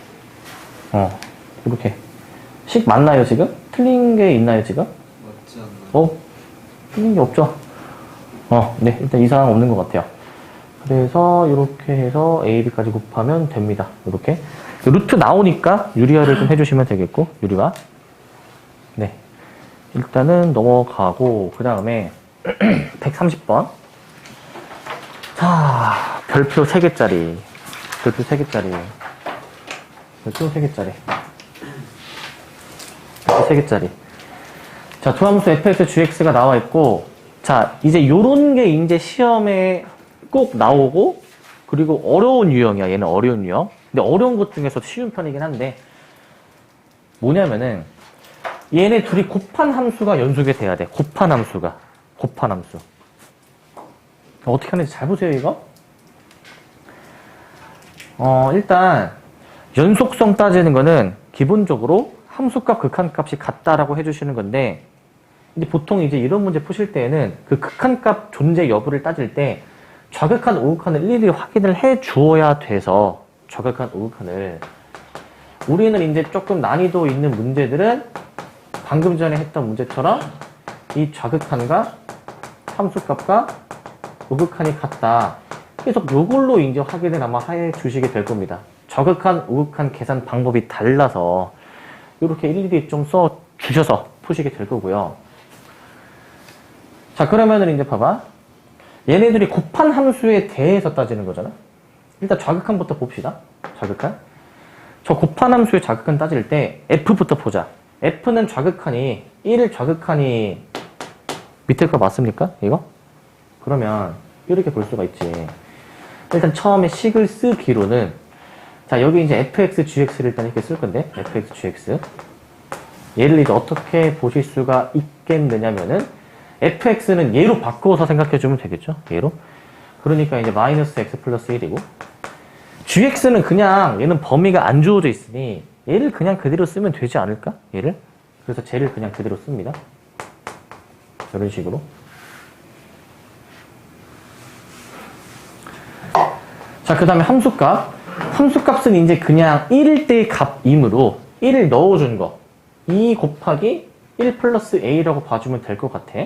요렇게 식 맞나요 지금? 틀린 게 있나요 지금? 맞지 않나요? 틀린 게 없죠? 네, 일단 이상 없는 것 같아요. 그래서 이렇게 해서 a, b까지 곱하면 됩니다. 이렇게 루트 나오니까 유리화를 좀 해주시면 되겠고, 유리화. 네, 일단은 넘어가고 그 다음에 130번. 자, 별표 3개짜리. 별표 3개짜리. 별표 3개짜리. 별표 3개짜리. 자, 두함수 fx, gx가 나와 있고, 자, 이제 요런 게 이제 시험에 꼭 나오고, 그리고 어려운 유형이야. 얘는 어려운 유형. 근데 어려운 것 중에서 쉬운 편이긴 한데, 뭐냐면은, 얘네 둘이 곱한 함수가 연속이 돼야 돼. 곱한 함수가. 곱한 함수. 어떻게 하는지 잘 보세요, 이거. 일단, 연속성 따지는 거는 기본적으로 함수값, 극한값이 같다라고 해주시는 건데, 근데 보통 이제 이런 문제 푸실 때에는 그 극한값 존재 여부를 따질 때 좌극한, 우극한을 일일이 확인을 해 주어야 돼서 좌극한, 우극한을 우리는 이제 조금 난이도 있는 문제들은 방금 전에 했던 문제처럼 이 좌극한과 함수값과 우극한이 같다. 계속 요걸로 이제 확인을 아마 해 주시게 될 겁니다. 좌극한, 우극한 계산 방법이 달라서 이렇게 일일이 좀 써 주셔서 푸시게 될 거고요. 자, 그러면은 이제 봐봐. 얘네들이 곱한 함수에 대해서 따지는 거잖아. 일단 좌극한부터 봅시다. 좌극한. 저 곱한 함수의 좌극한 따질 때 F부터 보자. F는 좌극한이 1 좌극한이 밑에 거 맞습니까? 이거? 그러면 이렇게 볼 수가 있지. 일단 처음에 식을 쓰기로는 자, 여기 이제 fx, gx를 일단 이렇게 쓸 건데 fx, gx 얘를 이제 어떻게 보실 수가 있겠느냐면은 fx는 얘로 바꾸어서 생각해 주면 되겠죠. 얘로. 그러니까 이제 마이너스 x 플러스 1이고 gx는 그냥 얘는 범위가 안 주어져 있으니 얘를 그냥 그대로 쓰면 되지 않을까? 얘를. 그래서 쟤를 그냥 그대로 씁니다. 이런 식으로. 자, 그 다음에 함수값. 함수값은 이제 그냥 1일 때의 값이므로 1을 넣어준 거. 2 곱하기 1 플러스 a라고 봐주면 될 것 같아.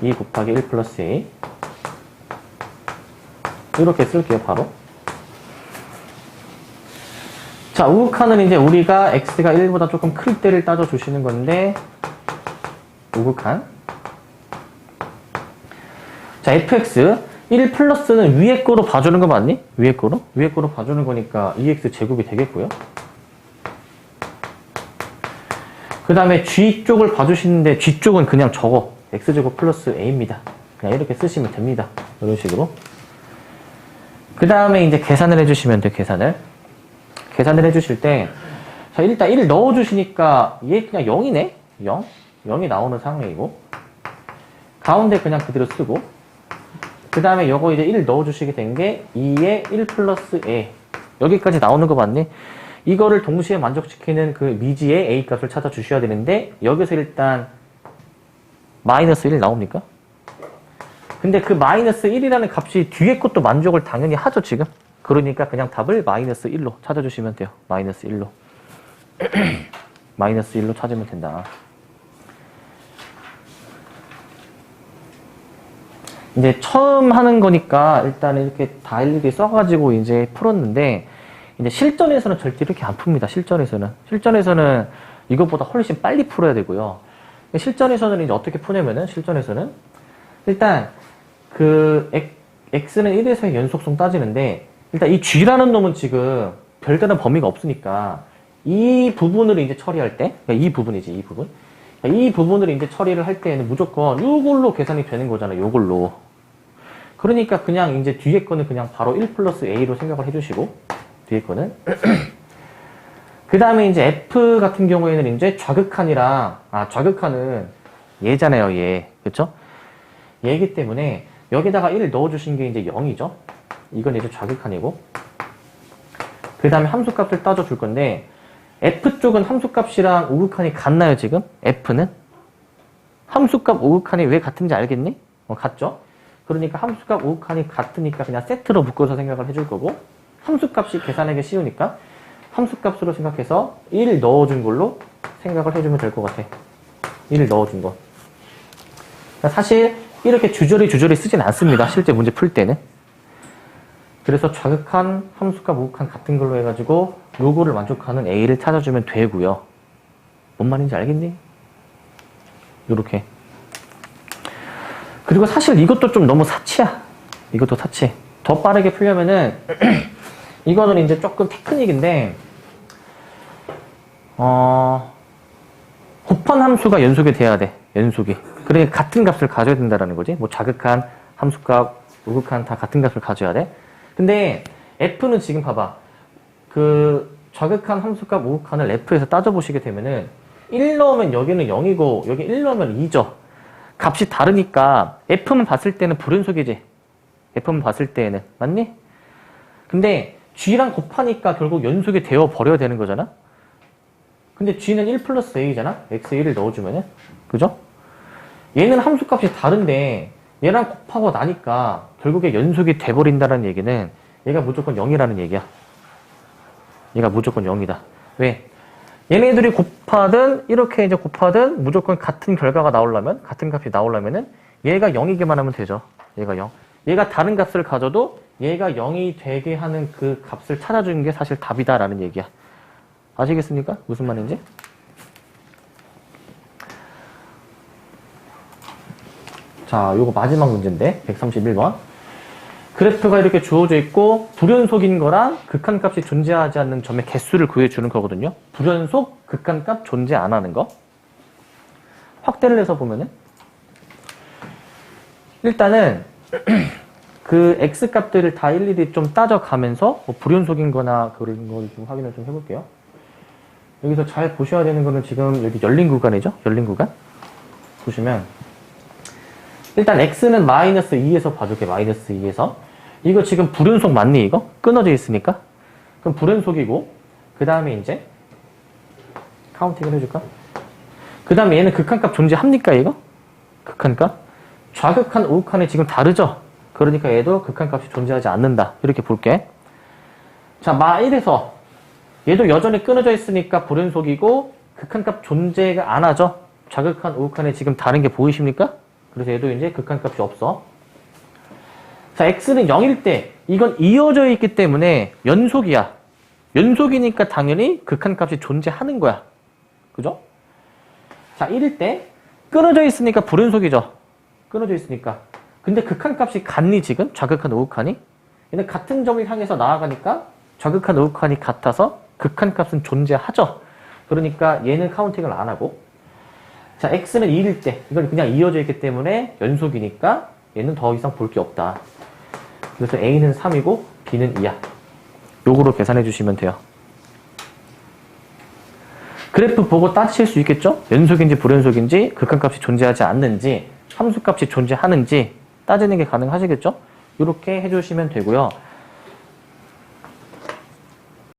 2 곱하기 1 플러스 a. 이렇게 쓸게요, 바로. 자, 우극한은 이제 우리가 x가 1보다 조금 클 때를 따져주시는 건데, 우극한. 자, fx. 1 플러스는 위에 거로 봐주는 거 맞니? 위에 거로? 위에 거로 봐주는 거니까 2x 제곱이 되겠고요. 그 다음에 g 쪽을 봐주시는데 g 쪽은 그냥 저거 x제곱 플러스 a입니다. 그냥 이렇게 쓰시면 됩니다. 이런 식으로. 그 다음에 이제 계산을 해주시면 돼요. 계산을 해주실 때 자, 일단 1 넣어주시니까 얘 그냥 0이네? 0이 나오는 상황이고 가운데 그냥 그대로 쓰고 그 다음에 요거 이제 1 넣어주시게 된 게 2에 1 플러스 a. 여기까지 나오는 거 맞니? 이거를 동시에 만족시키는 그 미지의 a 값을 찾아주셔야 되는데, 여기서 일단 마이너스 1 나옵니까? 근데 그 마이너스 1이라는 값이 뒤에 것도 만족을 당연히 하죠, 지금. 그러니까 그냥 답을 마이너스 1로 찾아주시면 돼요. 마이너스 1로. 마이너스 1로 찾으면 된다. 이제 처음 하는 거니까 일단 이렇게 다 일일이 써가지고 이제 풀었는데 이제 실전에서는 절대 이렇게 안 풉니다. 실전에서는 이것보다 훨씬 빨리 풀어야 되고요. 실전에서는 이제 어떻게 푸냐면은 실전에서는 일단 그 x는 1에서의 연속성 따지는데 일단 이 g라는 놈은 지금 별다른 범위가 없으니까 이 부분을 이제 처리할 때 그러니까 이 부분이지 이 부분 이 부분을 이제 처리를 할 때에는 무조건 요걸로 계산이 되는 거잖아요. 요걸로. 그러니까 그냥 이제 뒤에 거는 그냥 바로 1 플러스 a로 생각을 해주시고 뒤에 거는 그 다음에 이제 f 같은 경우에는 이제 좌극한이랑 좌극한은 얘잖아요. 얘 그쵸? 얘이기 때문에 여기다가 1을 넣어주신 게 이제 0이죠. 이건 이제 좌극한이고 그 다음에 함수값을 따져줄 건데 f 쪽은 함수값이랑 우극한이 같나요 지금? f는? 함수값 우극한이 왜 같은지 알겠니? 같죠? 그러니까 함수값 우극한이 같으니까 그냥 세트로 묶어서 생각을 해줄 거고 함수값이 계산하기 쉬우니까 함수값으로 생각해서 1 넣어준 걸로 생각을 해주면 될 것 같아. 1 넣어준 거. 그러니까 사실 이렇게 주저리 쓰진 않습니다. 실제 문제 풀 때는. 그래서 좌극한, 함수값, 우극한 같은 걸로 해가지고 요거를 만족하는 A를 찾아주면 되고요. 뭔 말인지 알겠니? 요렇게. 그리고 사실 이것도 좀 너무 사치야. 이것도 사치. 더 빠르게 풀려면은 이거는 이제 조금 테크닉인데 곱한 함수가 연속이 돼야 돼. 연속이. 그러니까 같은 값을 가져야 된다는 거지. 뭐 좌극한, 함수값, 우극한 다 같은 값을 가져야 돼. 근데 F는 지금 봐봐. 그 좌극한, 함수값, 우극한을 F에서 따져보시게 되면은 1 넣으면 여기는 0이고 여기 1 넣으면 2죠. 값이 다르니까 F만 봤을 때는 불연속이지. F만 봤을 때는. 맞니? 근데 G랑 곱하니까 결국 연속이 되어 버려야 되는 거잖아. 근데 g는 1 플러스 a잖아? x에 1을 넣어주면은. 그죠? 얘는 함수값이 다른데 얘랑 곱하고 나니까 결국에 연속이 돼버린다는 얘기는 얘가 무조건 0이라는 얘기야. 얘가 무조건 0이다. 왜? 얘네들이 곱하든 이렇게 이제 곱하든 무조건 같은 결과가 나오려면, 같은 값이 나오려면은 얘가 0이기만 하면 되죠. 얘가 0. 얘가 다른 값을 가져도 얘가 0이 되게 하는 그 값을 찾아주는 게 사실 답이다라는 얘기야. 아시겠습니까? 무슨 말인지? 자, 요거 마지막 문제인데 131번. 그래프가 이렇게 주어져 있고 불연속인 거랑 극한값이 존재하지 않는 점의 개수를 구해주는 거거든요. 불연속, 극한값 존재 안 하는 거. 확대를 해서 보면은 일단은 그 x값들을 다 일일이 좀 따져가면서 뭐 불연속인 거나 그런 걸 좀 확인을 좀 해볼게요. 여기서 잘 보셔야 되는 거는 지금 여기 열린 구간이죠. 열린 구간. 보시면 일단 x는 마이너스 2에서 봐줄게. 마이너스 2에서. 이거 지금 불연속 맞니 이거? 끊어져 있으니까. 그럼 불연속이고 그 다음에 이제 카운팅을 해줄까? 그 다음에 얘는 극한값 존재합니까 이거? 극한값? 좌극한, 우극한이 지금 다르죠? 그러니까 얘도 극한값이 존재하지 않는다. 이렇게 볼게. 자, 마1에서 얘도 여전히 끊어져 있으니까 불연속이고 극한값 존재가 안 하죠? 좌극한, 우극한이 지금 다른 게 보이십니까? 그래서 얘도 이제 극한값이 없어. 자, x는 0일 때 이건 이어져 있기 때문에 연속이야. 연속이니까 당연히 극한값이 존재하는 거야. 그죠? 자, 1일 때 끊어져 있으니까 불연속이죠. 끊어져 있으니까. 근데 극한값이 같니 지금? 좌극한, 우극한이? 얘는 같은 점을 향해서 나아가니까 좌극한, 우극한이 같아서 극한값은 존재하죠. 그러니까 얘는 카운팅을 안 하고. 자, x는 2일 때 이건 그냥 이어져 있기 때문에 연속이니까 얘는 더 이상 볼 게 없다. 그래서 a는 3이고 b는 2야. 요거로 계산해 주시면 돼요. 그래프 보고 따지실 수 있겠죠? 연속인지 불연속인지 극한값이 존재하지 않는지 함수값이 존재하는지 따지는 게 가능하시겠죠? 이렇게 해주시면 되고요.